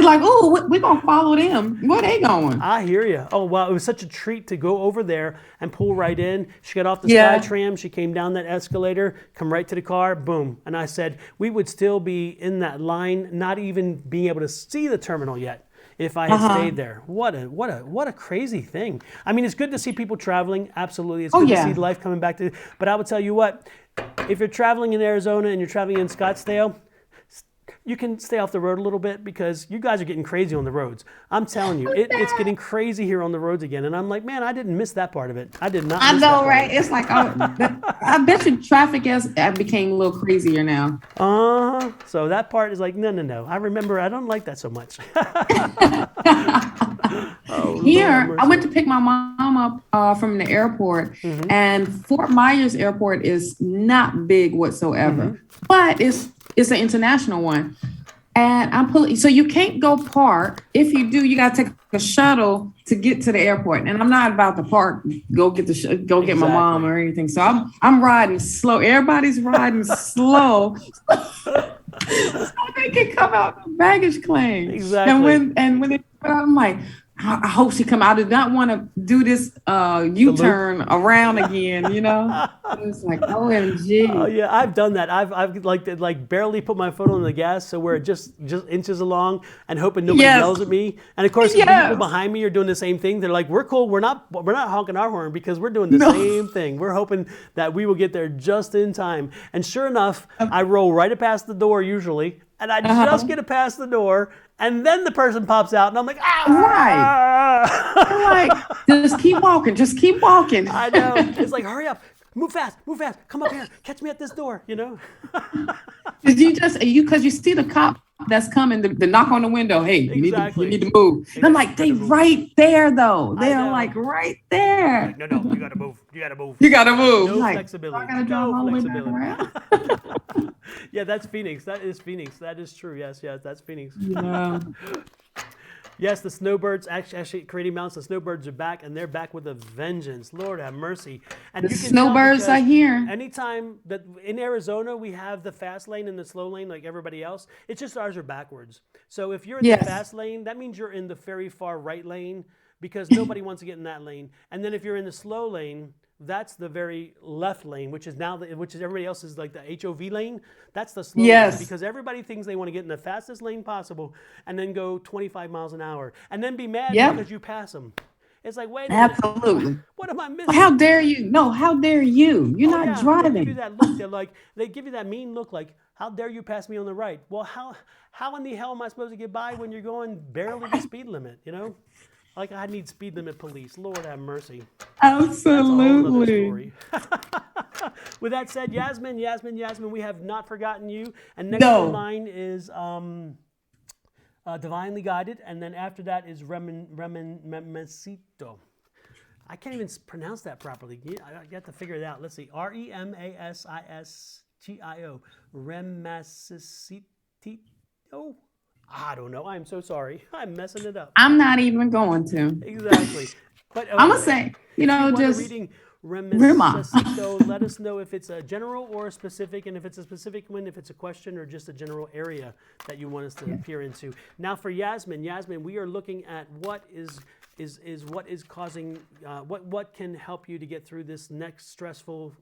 like, oh, we're going to follow them. Where they going? I hear you. Oh, well, it was such a treat to go over there and pull right in. She got off the SkyTram. She came down that escalator, come right to the car, boom. And I said, we would still be in that line, not even being able to see the terminal yet if I had stayed there. What a crazy thing. I mean, it's good to see people traveling. Absolutely. It's good to see life coming back to. But I would tell you what, if you're traveling in Arizona and you're traveling in Scottsdale, you can stay off the road a little bit because you guys are getting crazy on the roads. I'm telling you, it's getting crazy here on the roads again. And I'm like, man, I didn't miss that part of it. I did not. I know, right? It's like, I bet you traffic became a little crazier now. So that part is like, no. I remember, I don't like that so much. Here, I went to pick my mom up from the airport, and Fort Myers Airport is not big whatsoever, but it's an international one. And I'm pulling, so you can't go park. If you do, you got to take a shuttle to get to the airport. And I'm not about to park, go get get my mom or anything. So I'm riding slow. Everybody's riding slow. So they can come out with baggage claim. Exactly. And when they come out, I'm like, I hope she come out. I did not want to do this U-turn around again, It's like, OMG. Oh yeah, I've done that. I've like barely put my foot on the gas, so we're just inches along and hoping nobody yells at me. And of course, the people behind me are doing the same thing. They're like, we're cool. We're not honking our horn because we're doing the same thing. We're hoping that we will get there just in time. And sure enough, I roll right past the door usually, and I just get past the door. And then the person pops out, and I'm like, right. Like, just keep walking. I know. It's like, hurry up. Move fast. Come up here. Catch me at this door, Because you see the cop that's coming to knock on the window. Hey, you need to move. And I'm like, they right there, though. They're like right there. Like, no, you got to move. You got to move. No flexibility. I got to drive all the way back around. Yeah, that's Phoenix. That is Phoenix. That is true. Yes, that's Phoenix. Yeah. Yes, the snowbirds actually creating mountains. The snowbirds are back, and they're back with a vengeance. Lord have mercy. And The you can snowbirds tell are here. anytime that in Arizona we have the fast lane and the slow lane like everybody else, it's just ours are backwards. So if you're in the fast lane, that means you're in the very far right lane because nobody wants to get in that lane. And then if you're in the slow lane, that's the very left lane, which is everybody else is like the HOV lane. That's the slow lane because everybody thinks they want to get in the fastest lane possible and then go 25 miles an hour and then be mad because you pass them. It's like, wait a minute. Absolutely. What am I missing? How dare you? No, how dare you? You're not driving. They give you that look. They give you that mean look like, how dare you pass me on the right? Well, how in the hell am I supposed to get by when you're going barely the speed limit, you know? Like I need speed limit police. Lord have mercy. Absolutely. That's a whole other story. With that said, Yasmin, we have not forgotten you. And next in line is Divinely Guided, and then after that is Remesito. I can't even pronounce that properly. I got to figure it out. Let's see. Remasistio. Remasito. I don't know. I'm so sorry. I'm messing it up. I'm not even going to. Exactly. But I'm going to say, just reading Remesito, let us know if it's a general or a specific, and if it's a specific one, if it's a question or just a general area that you want us to peer into. Now for Yasmin, we are looking at what is causing, what can help you to get through this next stressful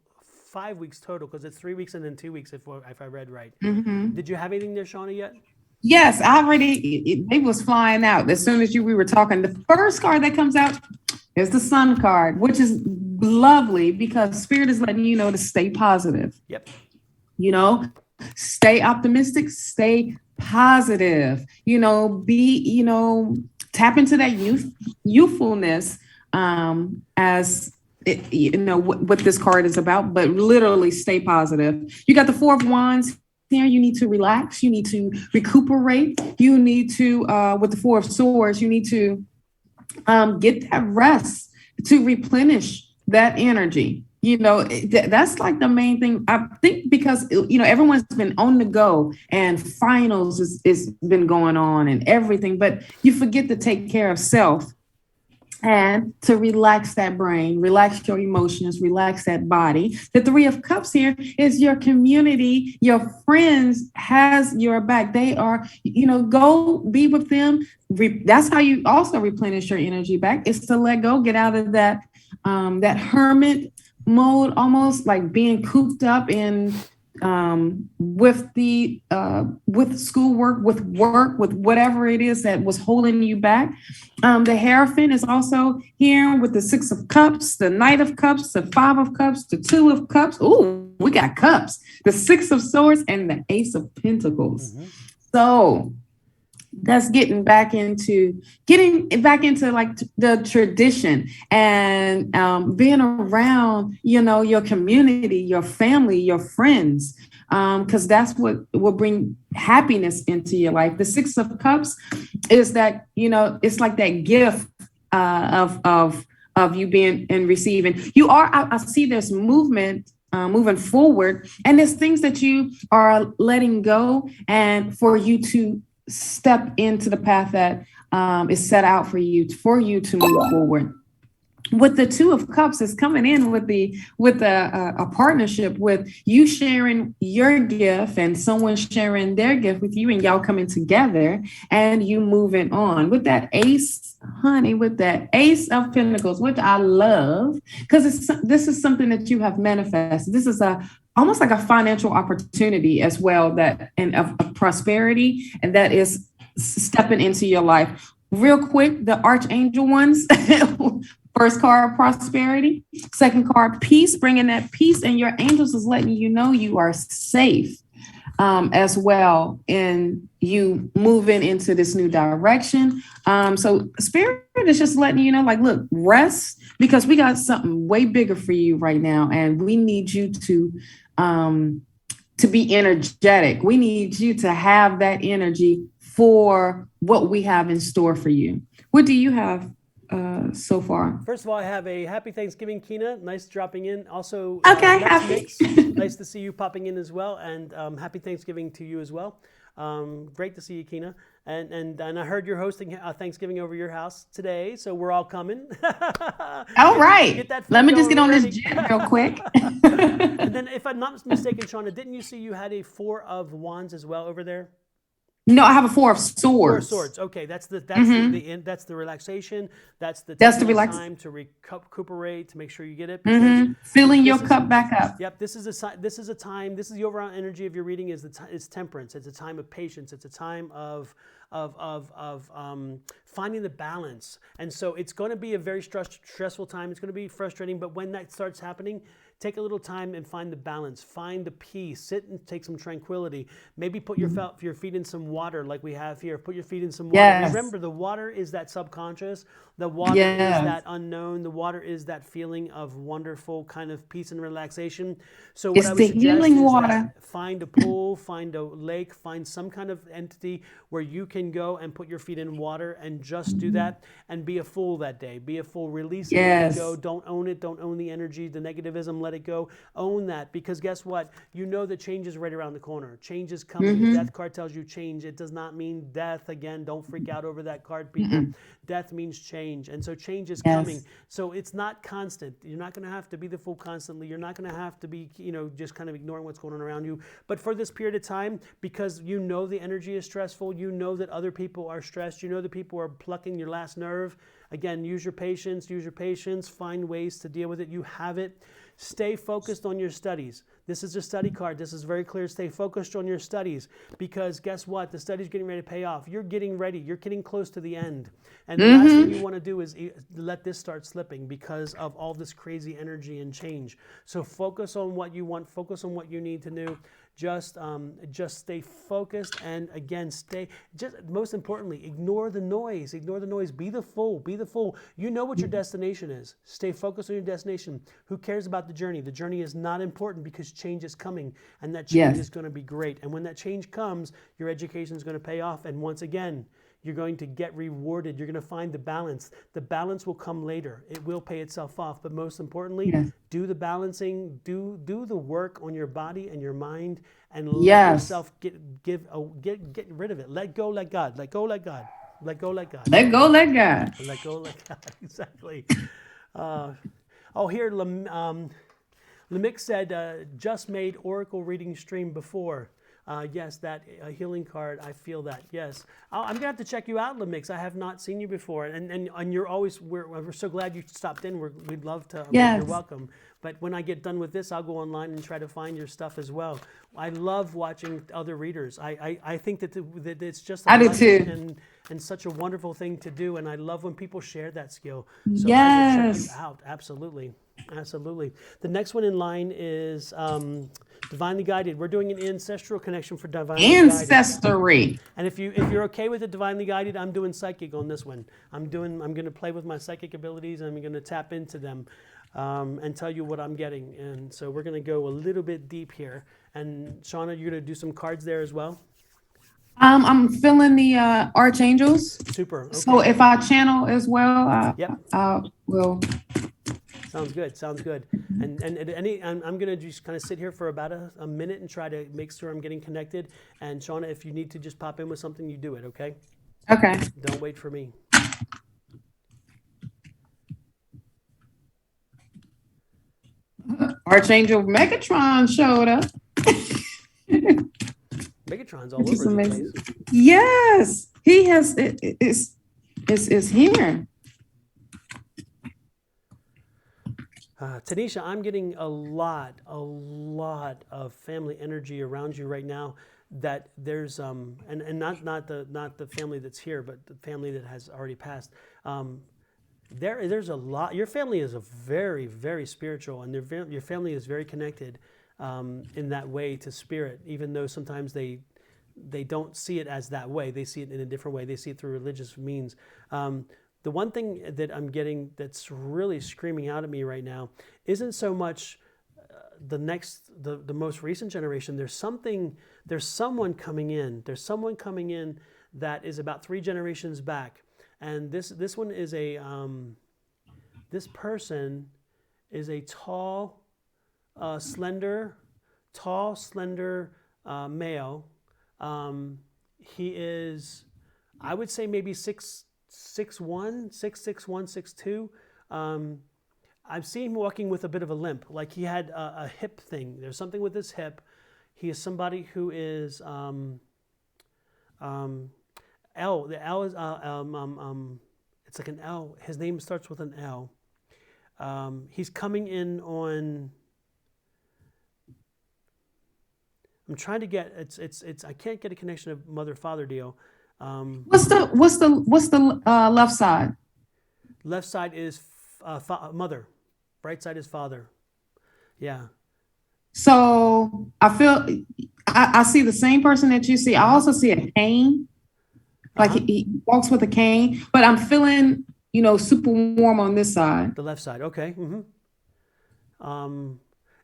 5 weeks total, because it's 3 weeks and then 2 weeks if I read right. Mm-hmm. Did you have anything there, Shauna, yet? Yes, I already, it was flying out as soon as we were talking. The first card that comes out is the Sun card, which is lovely because Spirit is letting you know to stay positive. Yep. Stay optimistic, stay positive, tap into that youthfulness as what this card is about, but literally stay positive. You got the Four of Wands. Here, you need to relax. You need to recuperate. You need to, with the Four of Swords, you need to get that rest to replenish that energy. That's like the main thing. I think because, everyone's been on the go and finals is been going on and everything, but you forget to take care of self and to relax that brain, relax your emotions, relax that body. The Three of Cups here is your community, your friends has your back. They are, go be with them. That's how you also replenish your energy back, is to let go, get out of that hermit mode, almost like being cooped up in with schoolwork, with work, with whatever it is that was holding you back. The Hierophant is also here with the Six of Cups, the Knight of Cups, the Five of Cups, the Two of Cups. Ooh, we got cups, the Six of Swords, and the Ace of Pentacles. Mm-hmm. So that's getting back into like the tradition and being around, your community, your family, your friends, because that's what will bring happiness into your life. The Six of Cups is that, it's like that gift of you being and receiving. I see this movement moving forward, and there's things that you are letting go, and for you to step into the path that is set out for you to move forward. With the Two of Cups is coming in with a partnership, with you sharing your gift and someone sharing their gift with you, and y'all coming together and you moving on. With that Ace, honey, with that Ace of Pentacles, which I love, because this is something that you have manifested. This is almost like a financial opportunity as well, and of prosperity, and that is stepping into your life. Real quick, the Archangel ones. First card, prosperity. Second card, peace, bringing that peace, and your angels is letting you know you are safe as well, and you moving into this new direction. So Spirit is just letting you know, like, look, rest, because we got something way bigger for you right now, and we need you to be energetic. We need you to have that energy for what we have in store for you. What do you have so far. First of all, I have a happy Thanksgiving, Kina. Nice dropping in. Also, Okay, Let's happy. Mix. Nice to see you popping in as well. And happy Thanksgiving to you as well. Great to see you, Kina. And I heard you're hosting Thanksgiving over your house today, so we're all coming. All right. Get that Let food me just going get on this already. jet real quick. And then, if I'm not mistaken, Shauna, didn't you see you had a Four of Wands as well over there? No, I have a Four of Four of Swords. Swords. Okay, that's the that's the relaxation. That's the That's the taking the relax. time to recuperate to make sure you get it. Because Filling your this is cup back up. yep. This is a time. This is the overall energy of your reading. It's temperance. It's a time of patience. It's a time of finding the balance. And so it's going to be a very stressful time. It's going to be frustrating. But when that starts happening, take a little time and find the balance, find the peace, sit and take some tranquility. Maybe put your feet in some water like we have here. Put your feet in some water. Yes. Remember, the water is that subconscious. The water Yes. is that unknown. The water is that feeling of wonderful kind of peace and relaxation. So what It's I would the suggest healing is water. that find a pool, find a lake, find some kind of entity where you can go and put your feet in water and just do that and be a fool that day. Be a fool. Release it, let it Yes. go. Don't own it. Don't own the energy, the negativism. Let it go. Own that, because guess what? You know that change is right around the corner. Change is coming. The death card tells you change. It does not mean death. Again, don't freak out over that card, people. Death means change. And so change is Yes. coming. So it's not constant. You're not going to have to be the fool constantly. You're not going to have to be, just kind of ignoring what's going on around you. But for this period of time, because you know the energy is stressful, you know that other people are stressed, you know that people are plucking your last nerve. Again, use your patience, find ways to deal with it. You have it. Stay focused on your studies. This is a study card. This is very clear. Stay focused on your studies, because guess what? The study's getting ready to pay off. You're getting ready. You're getting close to the end. And the last thing you want to do is let this start slipping because of all this crazy energy and change. So focus on what you want. Focus on what you need to do. Just stay focused, and again, most importantly, ignore the noise. Ignore the noise. Be the fool. Be the fool. You know what your destination is. Stay focused on your destination. Who cares about the journey? The journey is not important, because change is coming, and that change is going to be great. And when that change comes, your education is going to pay off. And once again, you're going to get rewarded. You're going to find the balance. The balance will come later. It will pay itself off. But most importantly, do the balancing, do the work on your body and your mind, and let yourself get rid of it. Let go, let God. Let go, let God. Let go, let God. Let go, let God. Let go, let God. Exactly. Here, Lamik said, just made Oracle reading stream before. Yes, that healing card, I feel that. Yes. I'm going to have to check you out, Lamix. I have not seen you before. And you're always, we're so glad you stopped in. We'd love to. You're welcome. But when I get done with this, I'll go online and try to find your stuff as well. I love watching other readers. I think that it's just a blessing and such a wonderful thing to do. And I love when people share that skill. So I will check you out. Absolutely. Absolutely. The next one in line is Divinely Guided. We're doing an ancestral connection for Divinely Ancestry. Guided. And if you're okay with the Divinely Guided, I'm doing psychic on this one. I'm going to play with my psychic abilities, and I'm going to tap into them and tell you what I'm getting. And so we're going to go a little bit deep here. And Shauna, you're going to do some cards there as well? I'm feeling the archangels. Super. Okay. So if I channel as well, I will. Sounds good. Sounds good. And I'm going to just kind of sit here for about a minute and try to make sure I'm getting connected. And Shauna, if you need to just pop in with something, you do it, okay? Okay. Don't wait for me. Archangel Megatron showed up. Megatron's all over the place. Yes, he has. It's here. Tanisha, I'm getting a lot of family energy around you right now. That there's and not the family that's here, but the family that has already passed. There's a lot. Your family is a very, very spiritual, and your family is very connected in that way to spirit. Even though sometimes they don't see it as that way, they see it in a different way. They see it through religious means. The one thing that I'm getting that's really screaming out at me right now isn't so much the most recent generation. There's someone coming in. There's someone coming in that is about 3 generations back. And this one is a this person is a tall, slender male. He is, I would say maybe 6'1", 6'2". I've seen him walking with a bit of a limp, like he had a hip thing. There's something with his hip. He is somebody who is L. The L is it's like an L. His name starts with an L. He's coming in on. I'm trying to get it's. I can't get a connection of mother-father deal. What's the left side? Left side is mother. Right side is father. Yeah. So I see the same person that you see. I also see a cane, like he walks with a cane, but I'm feeling, super warm on this side. The left side. Okay.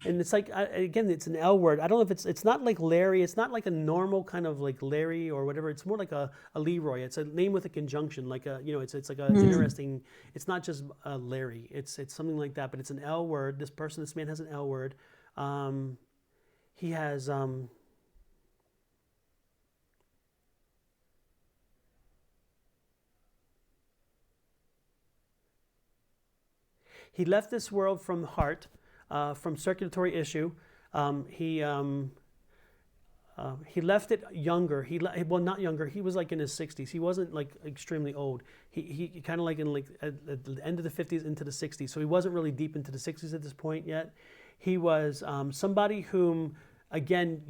And it's like, again, it's an L word. I don't know if it's not like Larry. It's not like a normal kind of like Larry or whatever. It's more like a Leroy. It's a name with a conjunction, like it's like a interesting. It's not just Larry. It's something like that, but it's an L word. This man has an L word. He has he left this world from heart, from circulatory issue. He left it younger. Well, not younger. He was like in his 60s. He wasn't like extremely old. He kind of like in like at the end of the 50s into the 60s. So he wasn't really deep into the 60s at this point yet. He was somebody whom, again,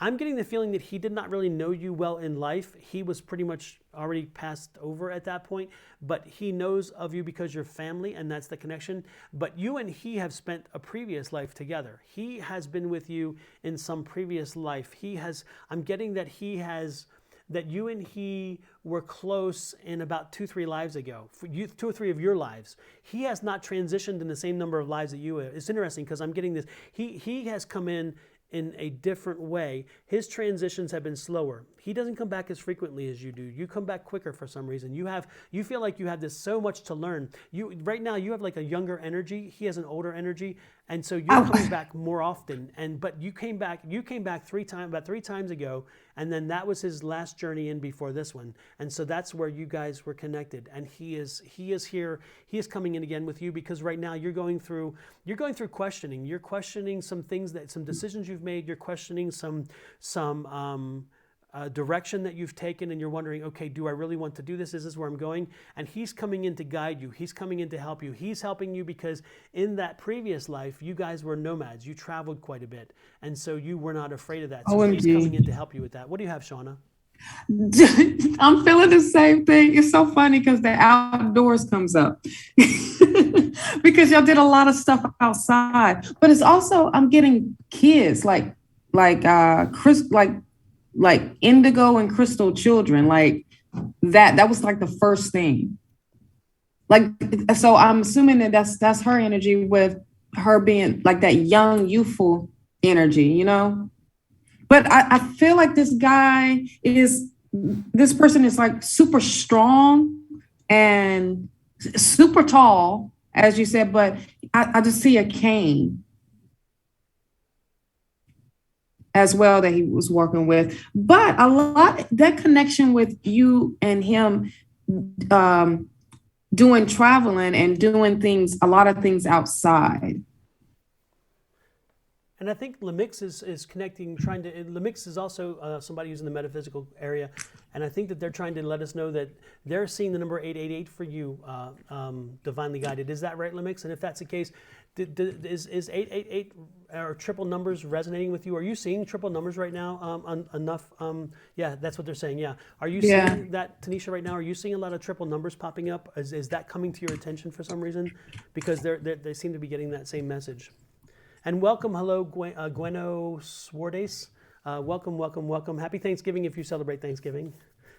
I'm getting the feeling that he did not really know you well in life. He was pretty much already passed over at that point, but he knows of you because you're family, and that's the connection. But you and he have spent a previous life together. He has been with you in some previous life. I'm getting that that you and he were close in about 2-3 lives ago, 2 or 3 of your lives. He has not transitioned in the same number of lives that you have. It's interesting because I'm getting this. He has come in a different way. His transitions have been slower. He doesn't come back as frequently as you do. You come back quicker for some reason. You feel like you have this so much to learn. Right now you have like a younger energy. He has an older energy, and so you're coming back more often. But you came back 3 times, about 3 times ago, and then that was his last journey in before this one. And so that's where you guys were connected. And he is here. He is coming in again with you because right now you're going through questioning. You're questioning some things some decisions you've made. You're questioning some direction that you've taken, and you're wondering, okay, do I really want to do this? Is this where I'm going? And he's coming in to guide you. He's coming in to help you. He's helping you because in that previous life, you guys were nomads. You traveled quite a bit, and so you were not afraid of that. So he's coming in to help you with that. What do you have, Shauna? I'm feeling the same thing. It's so funny because the outdoors comes up because y'all did a lot of stuff outside, but it's also, I'm getting kids like Chris, like indigo and crystal children, like that was like the first thing. Like, so I'm assuming that that's her energy, with her being like that young, youthful energy, But I feel like this person is like super strong and super tall, as you said, but I just see a cane as well that he was working with. But that connection with you and him doing traveling and doing a lot of things outside. And I think Lemix is connecting, Lemix is also somebody who's in the metaphysical area. And I think that they're trying to let us know that they're seeing the number 888 for you, divinely guided. Is that right, Lemix? And if that's the case, is 888 or triple numbers resonating with you? Are you seeing triple numbers right now enough? Yeah, that's what they're saying. Yeah. Are you seeing that, Tanisha, right now? Are you seeing a lot of triple numbers popping up? Is that coming to your attention for some reason? Because they seem to be getting that same message. And welcome, hello, Gweno Swardes. Welcome. Happy Thanksgiving if you celebrate Thanksgiving.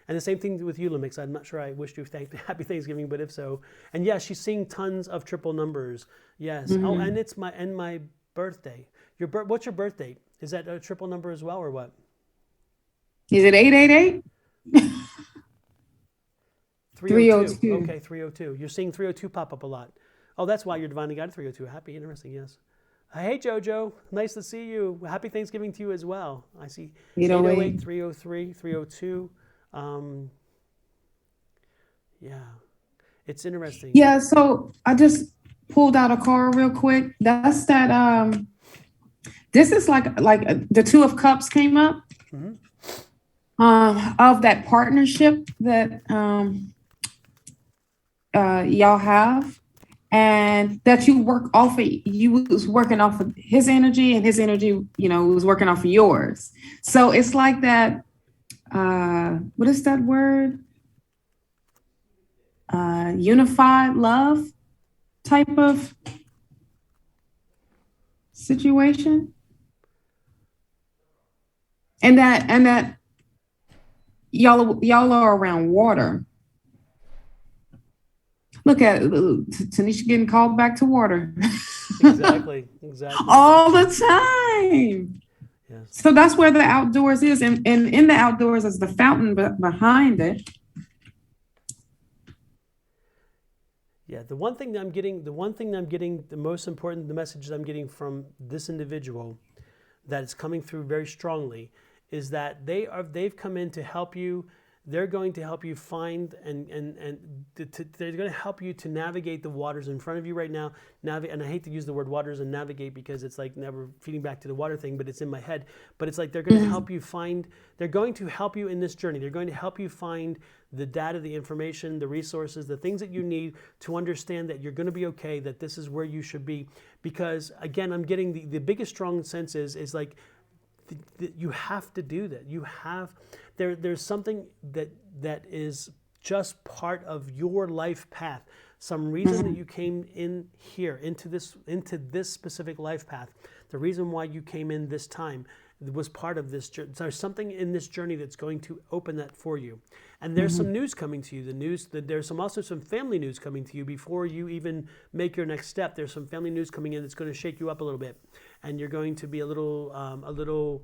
And the same thing with you, Lemix. I'm not sure I wished you happy Thanksgiving, but if so. And yes, she's seeing tons of triple numbers. Yes. Mm-hmm. Oh, and it's my birthday. What's your birth date? Is that a triple number as well, or what? Is it 888? 302. 302. Okay, 302. You're seeing 302 pop up a lot. Oh, that's why you're divinely guided 302. Happy, interesting, yes. Hey, Jojo. Nice to see you. Happy Thanksgiving to you as well. I see 808, 303, 302. Yeah, it's interesting. Yeah, so I just pulled out a card real quick. That's that. This is like the Two of Cups came up. Mm-hmm. Of that partnership that y'all have, and that you work off of. You was working off of his energy, and his energy, was working off of yours. So it's like that. What is that word? Unified love type of situation, and that y'all are around water. Look at Tanisha getting called back to water. Exactly. All the time. Yes. So that's where the outdoors is, and in the outdoors is the fountain behind it. Yeah, the one thing that I'm getting, the most important, the message that I'm getting from this individual that is coming through very strongly is that they've come in to help you. They're going to help you find they're going to help you to navigate the waters in front of you right now. And I hate to use the word waters and navigate because it's like never feeding back to the water thing, but it's in my head. But it's like they're going to help you find, they're going to help you in this journey. They're going to help you find the data, the information, the resources, the things that you need to understand that you're going to be okay, that this is where you should be. Because again, I'm getting the biggest strong sense is like, you have to do that. You have, there's something that is just part of your life path. Some reason that you came in here into this specific life path. The reason why you came in this time was part of this. There's something in this journey that's going to open that for you. And there's some news coming to you. There's also some family news coming to you before you even make your next step. There's some family news coming in that's going to shake you up a little bit, and you're going to be you're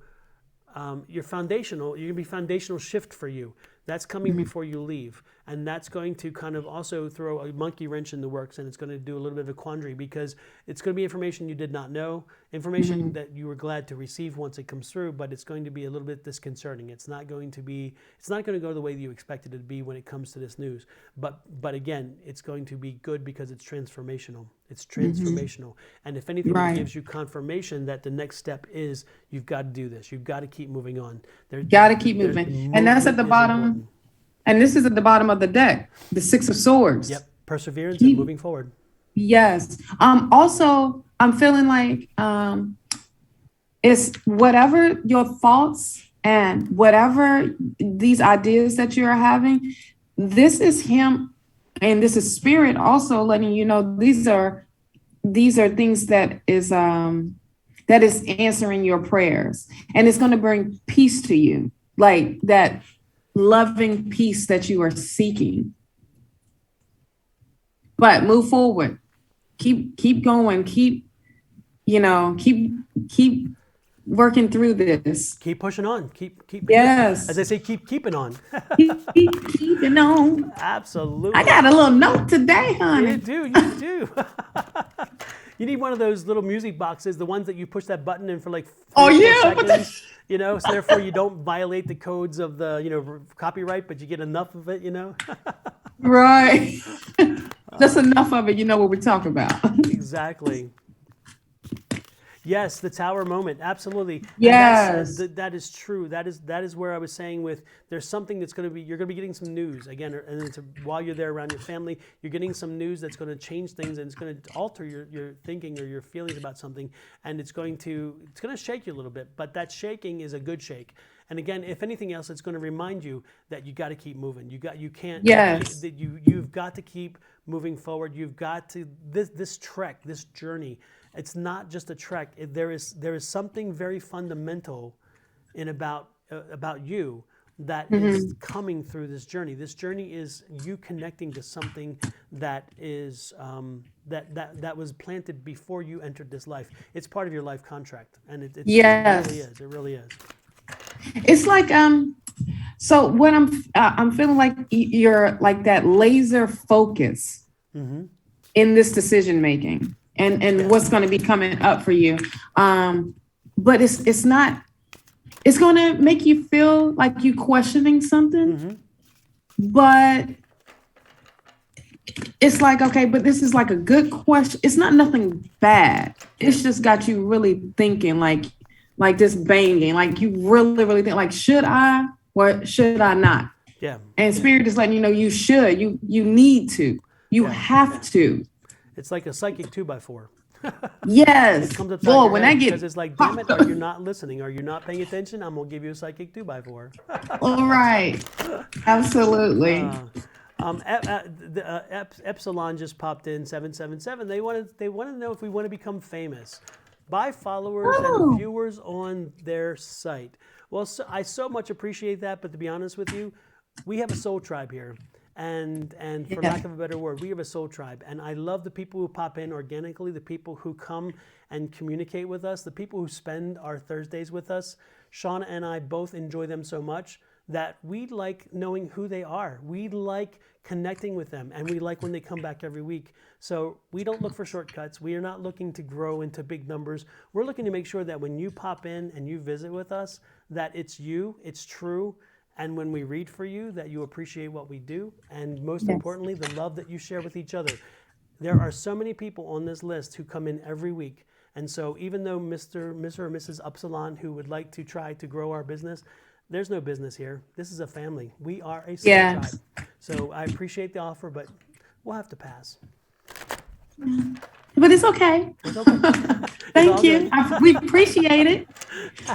foundational. You're going to be foundational shift for you. That's coming before you leave. And that's going to kind of also throw a monkey wrench in the works, and it's going to do a little bit of a quandary because it's going to be information you did not know, information that you were glad to receive once it comes through, but it's going to be a little bit disconcerting. It's not going to go the way you expected it to be when it comes to this news. But again, it's going to be good because it's transformational. It's transformational. And if anything, it gives you confirmation that the next step is you've got to do this. You've got to keep moving on. Got to keep moving. And that's at the bottom. Important. And this is at the bottom of the deck, the Six of Swords. Yep, perseverance and moving forward. Yes. Also, I'm feeling like it's whatever your thoughts and whatever these ideas that you're having, this is him, and this is spirit also letting you know these are things that is answering your prayers, and it's going to bring peace to you, like that loving peace that you are seeking. But move forward, keep going, keep working through this, keep pushing on, keep yes, as I say, keep keeping on. keep keeping on. Absolutely. I got a little note today, honey. You do You need one of those little music boxes, the ones that you push that button in for like 4 seconds, so therefore you don't violate the codes of the, copyright, but you get enough of it, Right. Just enough of it, you know what we're talking about. Exactly. Yes, the tower moment, absolutely. Yes, that is true. That is where I was saying with there's something that's going to be, you're going to be getting some news again, and while you're there around your family, you're getting some news that's going to change things, and it's going to alter your thinking or your feelings about something, and it's going to shake you a little bit. But that shaking is a good shake. And again, if anything else, it's going to remind you that you got to keep moving. You can't. Yes. You've got to keep moving forward. You've got to this trek, this journey. It's not just a trek. There is something very fundamental in about you that is coming through this journey. This journey is you connecting to something that is that was planted before you entered this life. It's part of your life contract, and it really is. It really is. It's like So what I'm feeling like you're like that laser focus in this decision making and what's going to be coming up for you. But it's not. It's going to make you feel like you questioning something, but it's like, okay, but this is like a good question. It's not nothing bad. It's just got you really thinking, like this banging, like you really, really think, like, should I or should I not? Yeah. And Spirit is letting you know you should, you need to, you have to. It's like a psychic 2x4. Yes. It comes upside Boy, your when head that because gets it's like, damn it, are you not listening? Are you not paying attention? I'm gonna give you a psychic 2x4. all right. Absolutely. Epsilon just popped in 777. They want to know if we want to become famous by followers and viewers on their site. Well, I so much appreciate that, but to be honest with you, we have a soul tribe here. And for lack of a better word, we have a soul tribe. And I love the people who pop in organically, the people who come and communicate with us, the people who spend our Thursdays with us. Shauna and I both enjoy them so much that we like knowing who they are. We like connecting with them, and we like when they come back every week. So we don't look for shortcuts. We are not looking to grow into big numbers. We're looking to make sure that when you pop in and you visit with us, that it's you, it's true, and when we read for you, that you appreciate what we do, and most importantly, the love that you share with each other. There are so many people on this list who come in every week, and so even though Mr. or Mrs. Upsilon, who would like to try to grow our business, there's no business here. This is a family. We are a soul tribe. So I appreciate the offer, but we'll have to pass. But it's okay. It's okay. Thank you. We appreciate it.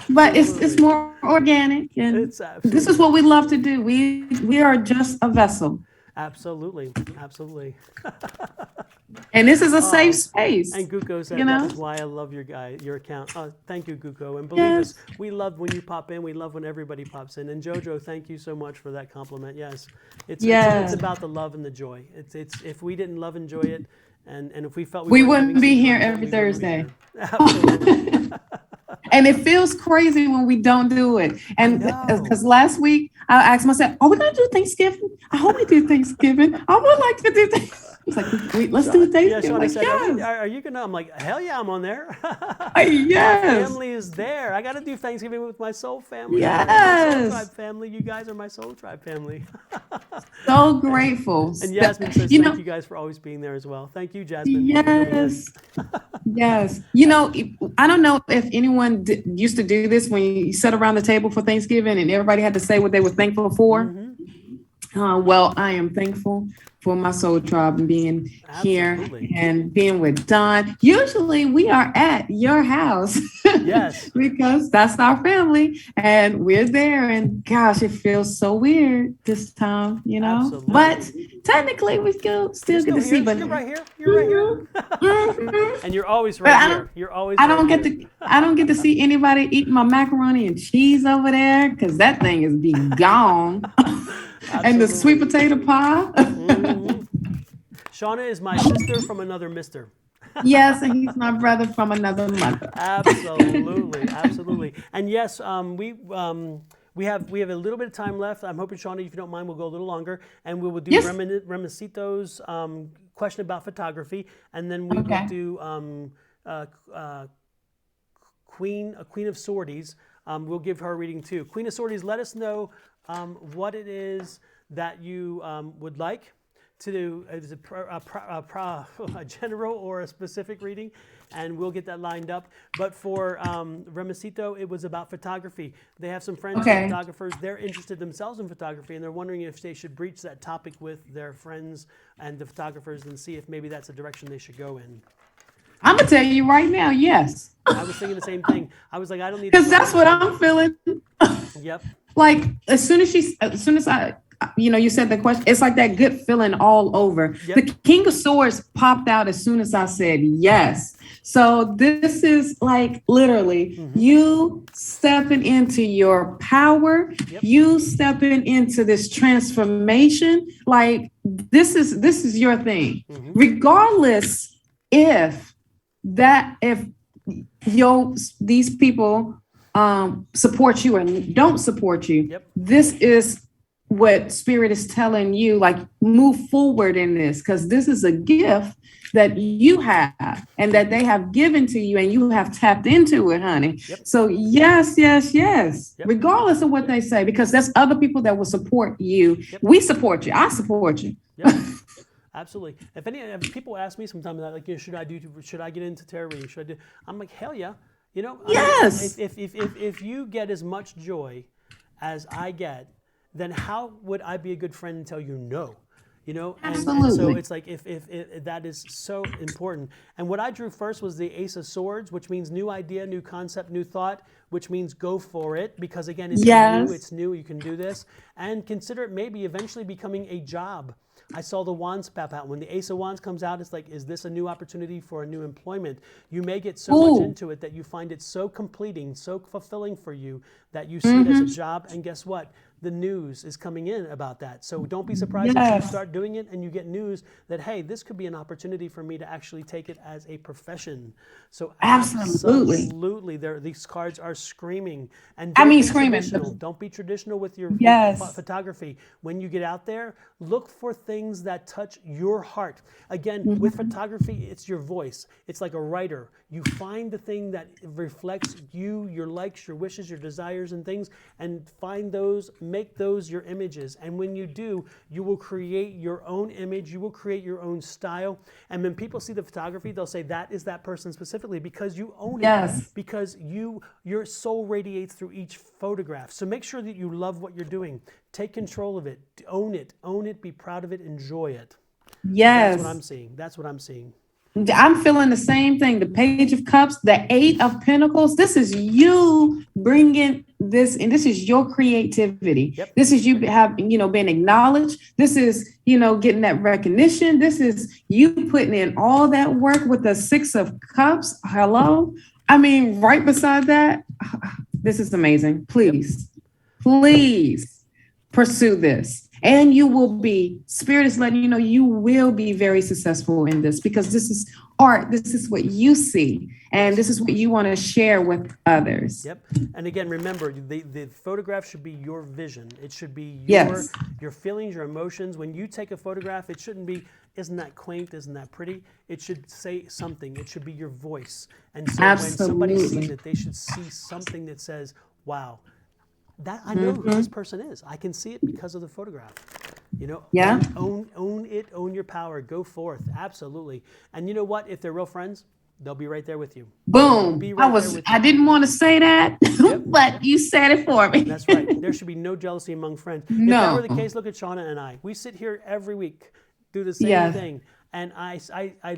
But it's more organic, and this is what we love to do. We are just a vessel. Absolutely. And this is a safe space. And Guko said, that is why I love your account. Thank you, Guko. And believe us, we love when you pop in. We love when everybody pops in. And Jojo, thank you so much for that compliment. Yes, it's about the love and the joy. It's if we didn't love and enjoy it, and if we felt we wouldn't be here every Thursday. Absolutely. And it feels crazy when we don't do it. And because last week I asked myself, are we going to do Thanksgiving? I hope we do Thanksgiving. I would like to do Thanksgiving. It's like, let's do Thanksgiving. Yeah, Shauna said, are you going to? I'm like, hell yeah, I'm on there. Yes. My family is there. I got to do Thanksgiving with my soul family. Yes. My soul tribe family. You guys are my soul tribe family. So grateful. And Jasmine says, thank you guys for always being there as well. Thank you, Jasmine. Yes. Yes. I don't know if anyone used to do this when you sat around the table for Thanksgiving and everybody had to say what they were thankful for. Well, I am thankful for my soul tribe and being here and being with Don. Usually we are at your house. Yes. Because that's our family and we're there, and gosh, it feels so weird this time, Absolutely. But technically we still get to see. But you're right here. And you're always right here. You're always I don't get to see anybody eat my macaroni and cheese over there because that thing is be gone. And the sweet potato pie. Shauna is my sister from another mister. Yes, and he's my brother from another mother. Absolutely. And yes, we have a little bit of time left. I'm hoping, Shauna, if you don't mind, we'll go a little longer, and we will do Remesito's question about photography, and then we will do Queen of Swords. We'll give her a reading too. Queen of Swords, let us know what it is that you would like to do. Is it a general or a specific reading? And we'll get that lined up. But for Remesito, it was about photography. They have some friends who are photographers. They're interested themselves in photography, and they're wondering if they should breach that topic with their friends and the photographers and see if maybe that's a direction they should go in. I'm gonna tell you right now, yes. I was thinking the same thing. I was like, I don't need. Because that's what I'm feeling. Yep. Like as soon as I, you said the question, it's like that good feeling all over. Yep. The King of Swords popped out as soon as I said yes. So this is like literally you stepping into your power, you stepping into this transformation. Like this is your thing, regardless if these people support you and don't support you. Yep. This is what Spirit is telling you, like, move forward in this, because this is a gift that you have and that they have given to you, and you have tapped into it, honey. Yep. So yes, Yep. regardless of what they say, because there's other people that will support you. Yep. We support you. I support you. Yep. Absolutely. If people ask me sometimes, like, should I get into tarot reading? Should I do? I'm like, hell yeah. Yes. If you get as much joy as I get, then how would I be a good friend and tell you no? Absolutely. And so it's like, if that is so important. And what I drew first was the Ace of Swords, which means new idea, new concept, new thought, which means go for it, because again, it's new, you can do this, and consider it maybe eventually becoming a job. I saw the Wands pop out. When the Ace of Wands comes out, it's like, is this a new opportunity for a new employment? You may get so much into it that you find it so completing, so fulfilling for you, that you see it as a job. And guess what? The news is coming in about that. So don't be surprised if you start doing it and you get news that, hey, this could be an opportunity for me to actually take it as a profession. So absolutely, these cards are screaming. And don't be traditional with your photography. When you get out there, look for things that touch your heart. Again, with photography, it's your voice. It's like a writer. You find the thing that reflects you, your likes, your wishes, your desires and things, and find those, make those your images. And when you do, you will create your own image, you will create your own style. And when people see the photography, they'll say that is that person specifically, because you own it, because your soul radiates through each photograph. So make sure that you love what you're doing. Take control of it, own it, be proud of it, enjoy it. Yes. That's what I'm seeing. I'm feeling the same thing. The Page of Cups, the Eight of Pentacles. This is you bringing this, and this is your creativity. Yep. This is you being acknowledged. This is, getting that recognition. This is you putting in all that work with the Six of Cups. Hello. I mean, right beside that, this is amazing. Please pursue this. And you will be, Spirit is letting you know, you will be very successful in this, because this is art. This is what you see. And this is what you want to share with others. Yep. And again, remember, the photograph should be your vision. It should be your feelings, your emotions. When you take a photograph, it shouldn't be, isn't that quaint? Isn't that pretty? It should say something. It should be your voice. And so when somebody sees it, they should see something that says, wow, that I know who this person is. I can see it because of the photograph. Own it, own your power, go forth. Absolutely. And you know what? If they're real friends, they'll be right there with you. Boom. I didn't want to say that, but you said it for me. That's right. There should be no jealousy among friends. If that were the case, look at Shauna and I. We sit here every week, do the same thing. And I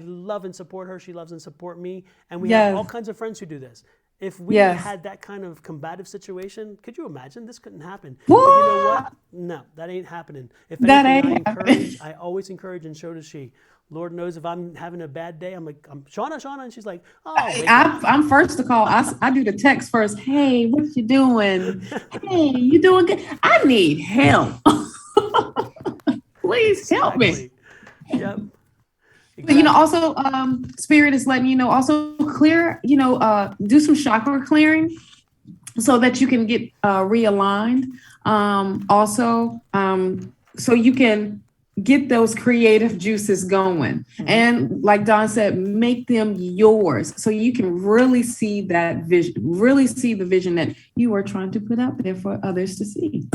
love and support her. She loves and support me. And we have all kinds of friends who do this. If we had that kind of combative situation, could you imagine? This couldn't happen. But you know what? No, that ain't happening. If anything, I always encourage, and so does she. Lord knows if I'm having a bad day, I'm like, Shauna, and she's like, oh. I'm first to call. I do the text first. Hey, what you doing? Hey, you doing good? I need help. Please help me. Yep. Exactly. But also Spirit is letting you know, also clear, do some chakra clearing so that you can get realigned. So you can get those creative juices going. And like Don said, make them yours so you can really see that vision, really see the vision that you are trying to put out there for others to see.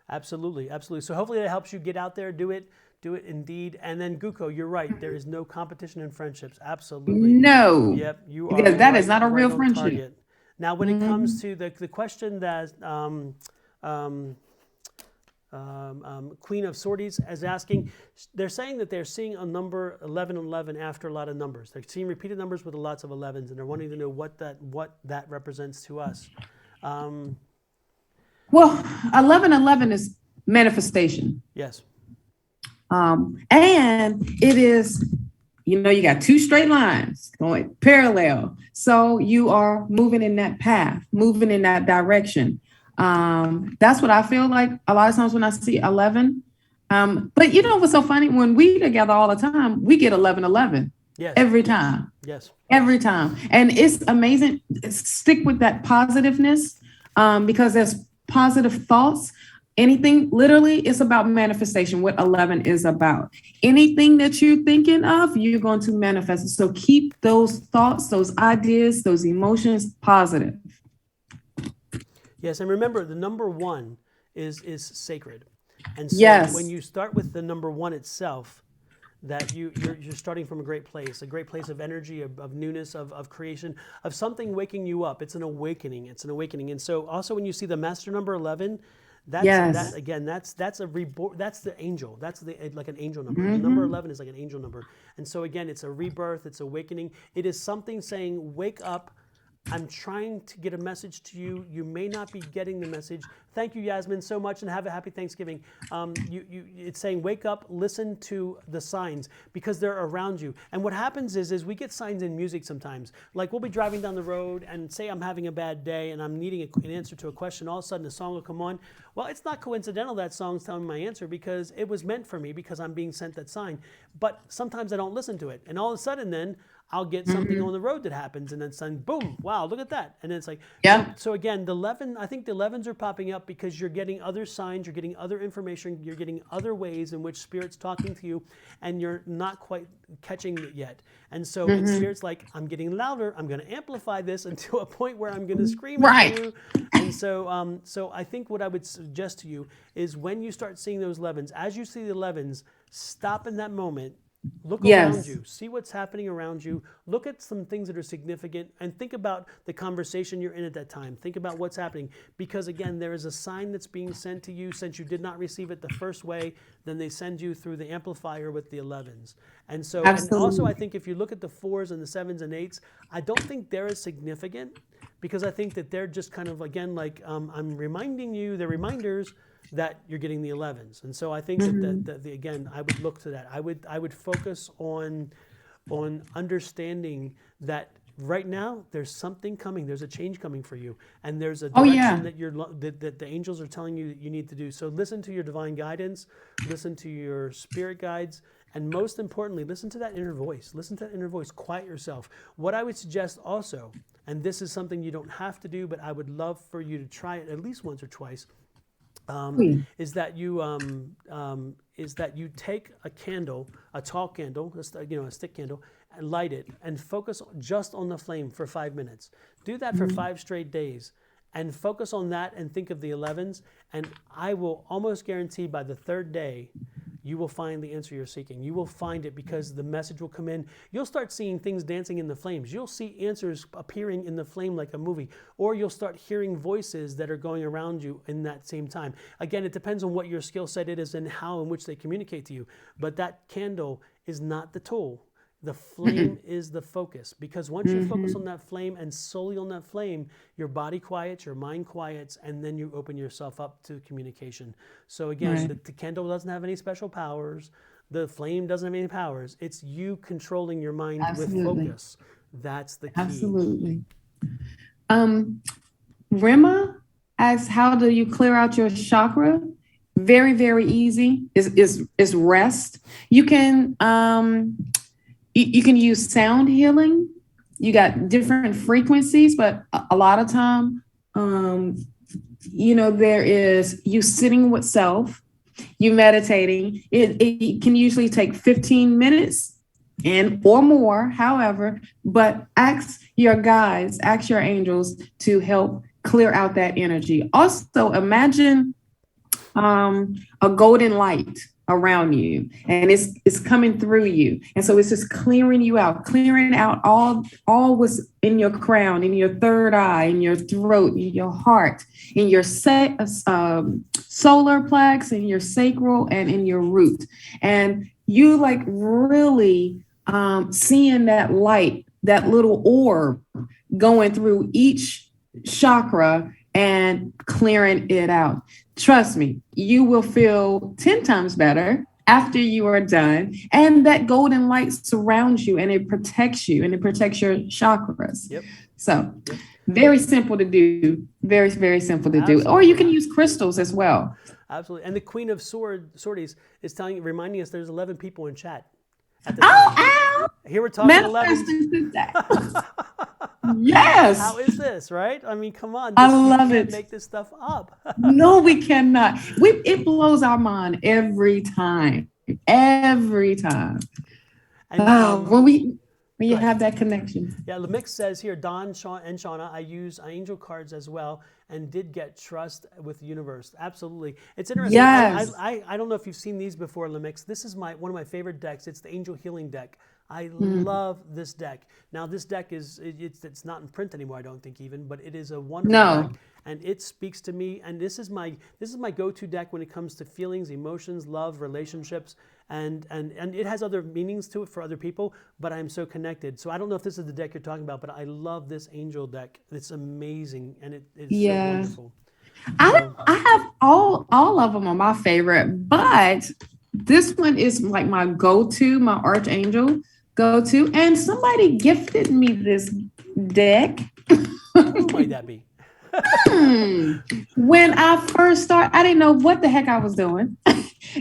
Absolutely. So hopefully that helps you get out there, do it indeed. And then Guko, you're right. There is no competition in friendships. Absolutely. No. Yep. You are. Because that is not a real friendship. Target. Now, when it comes to the question that Queen of Swords is asking, they're saying that they're seeing a number 1111 after a lot of numbers. They're seeing repeated numbers with lots of 11s, and they're wanting to know what that represents to us. Well, 1111 is manifestation. Yes. And it is, you got two straight lines going parallel. So you are moving in that path, moving in that direction. That's what I feel like a lot of times when I see 11. But what's so funny? When we together all the time, we get 1111. Yes. Every time. Yes. Every time. And it's amazing. Stick with that positiveness, because there's positive thoughts. Anything, literally, it's about manifestation, what 11 is about. Anything that you're thinking of, you're going to manifest it. So keep those thoughts, those ideas, those emotions positive. Yes, and remember, the number 1 is sacred. And so Yes. when you start with the number 1 itself, that you're starting from a great place of energy, of newness, of creation, of something waking you up. It's an awakening. And so also when you see the master number 11, that's a reborn. That's the angel. That's like an angel number. The number 11 is like an angel number. And so again, it's a rebirth. It's awakening. It is something saying, wake up. I'm trying to get a message to you. You may not be getting the message. Thank you, Yasmin, so much, and have a happy Thanksgiving. It's saying, wake up, listen to the signs, because they're around you. And what happens is we get signs in music sometimes. Like we'll be driving down the road and say I'm having a bad day and I'm needing an answer to a question. All of a sudden, a song will come on. Well, it's not coincidental that song's telling me my answer, because it was meant for me, because I'm being sent that sign. But sometimes I don't listen to it. And all of a sudden then, I'll get something on the road that happens, and then suddenly, boom, wow, look at that. And then it's like, so again, I think the 11s are popping up because you're getting other signs, you're getting other information, you're getting other ways in which Spirit's talking to you, and you're not quite catching it yet. And so Spirit's like, I'm getting louder, I'm going to amplify this until a point where I'm going to scream at you. And so I think what I would suggest to you is, when you start seeing those 11s, as you see the 11s, stop in that moment. Look around you, see what's happening around you, look at some things that are significant, and think about the conversation you're in at that time. Think about what's happening, because again, there is a sign that's being sent to you. Since you did not receive it the first way, then they send you through the amplifier with the 11s. And so, and also I think if you look at the 4s and the 7s and 8s, I don't think they're as significant, because I think that they're just kind of, again, like I'm reminding you, they're reminders that you're getting the 11s. And so I think that again, I would look to that. I would focus on understanding that right now there's something coming. There's a change coming for you, and there's a direction that the angels are telling you that you need to do. So listen to your divine guidance, listen to your spirit guides, and most importantly, listen to that inner voice. Listen to that inner voice. Quiet yourself. What I would suggest also, and this is something you don't have to do, but I would love for you to try it at least once or twice, is that you take a candle, a tall candle, a stick candle, and light it, and focus just on the flame for 5 minutes. Do that for 5 straight days, and focus on that, and think of the 11s. And I will almost guarantee by the 3rd day, you will find the answer you're seeking. You will find it, because the message will come in. You'll start seeing things dancing in the flames. You'll see answers appearing in the flame like a movie, or you'll start hearing voices that are going around you in that same time. Again, it depends on what your skill set is and how in which they communicate to you. But that candle is not the tool. The flame is the focus, because once you focus on that flame and solely on that flame, your body quiets, your mind quiets, and then you open yourself up to communication. So again, the candle doesn't have any special powers. The flame doesn't have any powers. It's you controlling your mind with focus. That's the key. Absolutely. Rima asks, how do you clear out your chakra? Very, very easy. Is rest. You can use sound healing. You got different frequencies, but a lot of time, there is you sitting with self, you meditating. It can usually take 15 minutes or more, however, but ask your guides, ask your angels to help clear out that energy. Also, imagine a golden light around you, and it's coming through you, and so it's just clearing you out, clearing out all what's in your crown, in your 3rd eye, in your throat, in your heart, in your solar plex, in your sacral, and in your root. And you like really seeing that light, that little orb going through each chakra and clearing it out. Trust me, you will feel 10 times better after you are done. And that golden light surrounds you, and it protects you, and it protects your chakras. Yep. So very simple to do. Very, very simple to do. Or you can use crystals as well. Absolutely. And the Queen of Swords is reminding us there's 11 people in chat. at the time. Ow! Here we're talking 11s. Manifesting today. Yes. How is this, right? I mean, come on. I love you it. can't make this stuff up. No, we cannot. It blows our mind every time. Every time. And, when you have that connection. Yeah, Lemix says here, Don, Sean, and Shauna, I use angel cards as well and did get trust with the universe. Absolutely. It's interesting. Yes. I don't know if you've seen these before, Lemix. This is one of my favorite decks. It's the Angel Healing deck. I love this deck. Now, this deck it's not in print anymore, I don't think even, but it is a wonderful deck. And it speaks to me. And this is my go-to deck when it comes to feelings, emotions, love, relationships. And it has other meanings to it for other people, but I'm so connected. So I don't know if this is the deck you're talking about, but I love this angel deck. It's amazing, and it's so wonderful. I have all of them are my favorite, but this one is like my go-to, my Archangel go-to. And somebody gifted me this deck. Who might that be? When I first started, I didn't know what the heck I was doing.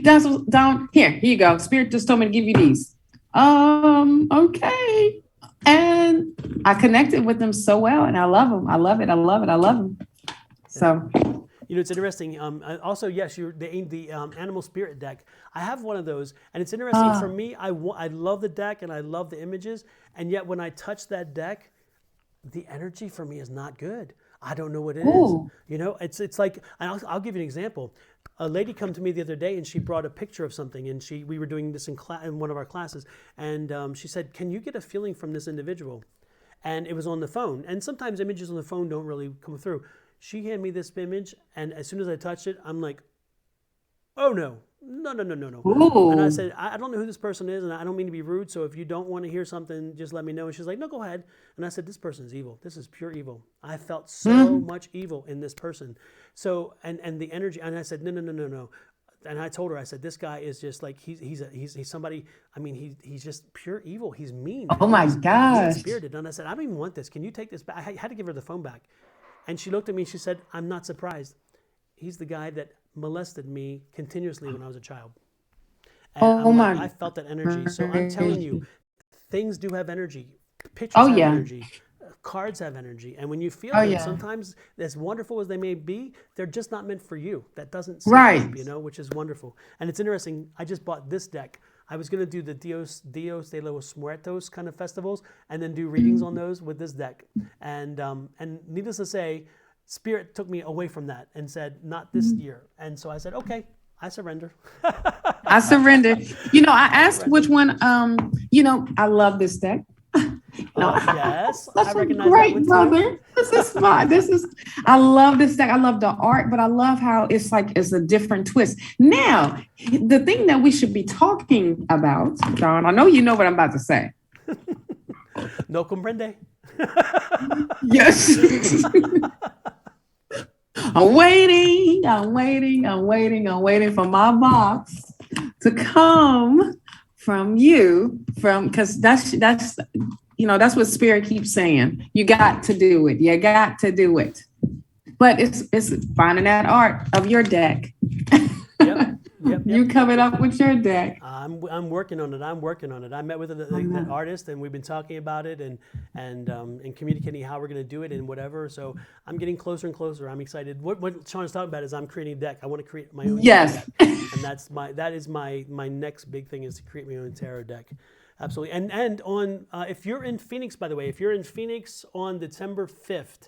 That's down here. Here you go. Spirit just told me to give you these. Okay. And I connected with them so well, and I love them. I love it. I love it. I love them. So, it's interesting. Also, yes, the animal spirit deck. I have one of those, and it's interesting for me. I love the deck and I love the images, and yet when I touch that deck, the energy for me is not good. I don't know what it is. It's like, I'll give you an example. A lady come to me the other day and she brought a picture of something, and we were doing this in one of our classes, and she said, "Can you get a feeling from this individual?" And it was on the phone, and sometimes images on the phone don't really come through. She handed me this image, and as soon as I touched it, I'm like, "Oh no. No. Ooh. And I said, I don't know who this person is, and I don't mean to be rude, so if you don't want to hear something, just let me know." And she's like, "No, go ahead." And I said, "This person is evil. This is pure evil. I felt so much evil in this person." So, and the energy, and I said, no. And I told her, I said, "This guy is just like, he's somebody, I mean, he's just pure evil. He's mean. Oh my gosh. He's spirited." And I said, "I don't even want this. Can you take this back?" I had to give her the phone back. And she looked at me and she said, "I'm not surprised. He's the guy that molested me continuously when I was a child." And I felt that energy. So I'm telling you, things do have energy. Pictures have energy. Cards have energy. And when you feel them, sometimes as wonderful as they may be, they're just not meant for you. That doesn't sit up, which is wonderful. And it's interesting. I just bought this deck. I was going to do the Dios de los Muertos kind of festivals and then do readings on those with this deck. And needless to say, Spirit took me away from that and said, "Not this year." And so I said, "Okay, I surrender." I surrender. I asked which one. I love this deck. Yes, I recognize great that brother. I love this deck. I love the art, but I love how it's a different twist. Now, the thing that we should be talking about, John, I know you know what I'm about to say. No comprende. Yes. I'm waiting for my box to come from you, because that's what Spirit keeps saying. You got to do it. You got to do it. But it's finding that art of your deck. Yep. You coming up with your deck. I'm working on it. I met with the artist, and we've been talking about it and communicating how we're going to do it and whatever. So I'm getting closer and closer. I'm excited. What Sean is talking about is I'm creating a deck. I want to create my own deck. And that is my next big thing, is to create my own tarot deck. Absolutely. And on if you're in Phoenix, by the way, if you're in Phoenix on December 5th,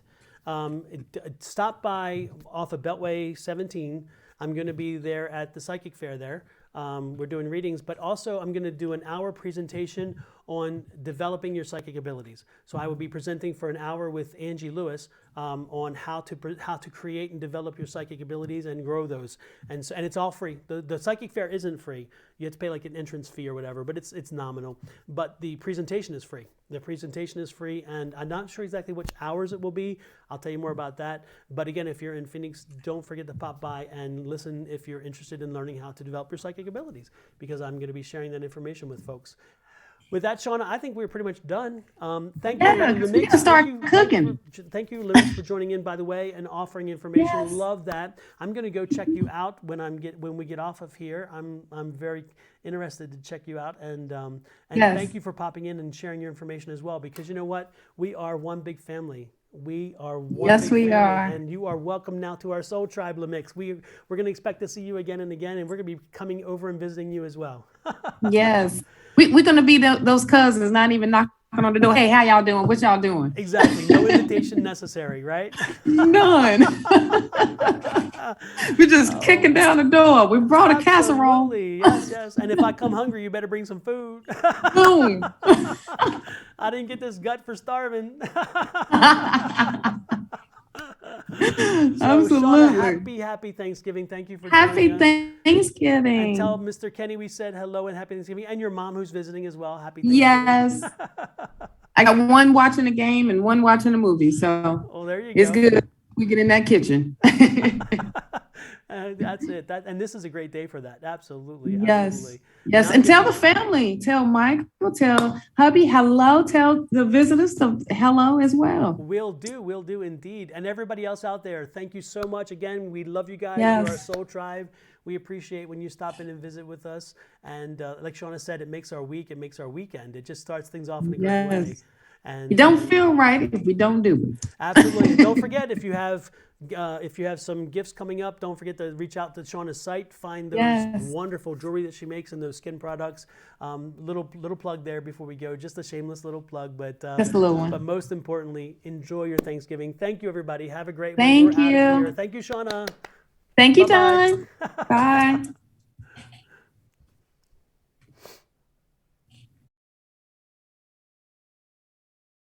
stop by off of Beltway 17. I'm going to be there at the Psychic Fair there. We're doing readings, but also I'm going to do an hour presentation on developing your psychic abilities. So I will be presenting for an hour with Angie Lewis on how to create and develop your psychic abilities and grow those. And it's all free. The Psychic Fair isn't free. You have to pay like an entrance fee or whatever, but it's nominal. But the presentation is free. The presentation is free, and I'm not sure exactly which hours it will be. I'll tell you more about that. But again, if you're in Phoenix, don't forget to pop by and listen if you're interested in learning how to develop your psychic abilities, because I'm going to be sharing that information with folks. with that, Shauna, I think we're pretty much done. Thank you. Yeah, 'cause we gotta start cooking. Thank you, Louise, for joining in, by the way, and offering information. Yes. Love that. I'm going to go check you out when we get off of here. I'm very interested to check you out, and Yes. thank you for popping in and sharing your information as well. Because you know what, we are one big family. We are one. Yes, big we family, are. and you are welcome now to our Soul Tribe, Lamix. We're going to expect to see you again and again, and we're going to be coming over and visiting you as well. Yes. We're going to be those cousins, not even knocking on the door. Hey, how y'all doing? What y'all doing? Exactly. No invitation necessary, right? None. We're just kicking down the door. We brought a casserole. Absolutely. Yes, yes. And if I come hungry, you better bring some food. Boom. I didn't get this gut for starving. Absolutely. Shauna, happy Thanksgiving. Thank you for Happy joining us. Thanksgiving. And tell Mr. Kenny we said hello and happy Thanksgiving. And your mom who's visiting as well. Happy Thanksgiving. Yes. I got one watching the game and one watching the movie. So there you go. It's good. We get in that kitchen. That's it. And this is a great day for that. Absolutely. Yes. Absolutely. Yes. And tell the family, tell Michael, tell hubby hello, tell the visitors hello as well. We'll do indeed. And everybody else out there, thank you so much. Again, we love you guys. Yes. You're our Soul Tribe. We appreciate when you stop in and visit with us. And like Shauna said, it makes our week, it makes our weekend. It just starts things off in a great way. And you don't feel right if we don't do it. Absolutely. Don't forget, if you have some gifts coming up, don't forget to reach out to Shauna's site, find those wonderful jewelry that she makes and those skin products. Little plug there before we go, just a shameless little plug, but just a little one. But most importantly, enjoy your Thanksgiving. Thank you, everybody. Have a great one. Thank you. Thank you, Shauna. Thank you, Bye-bye. Don. Bye.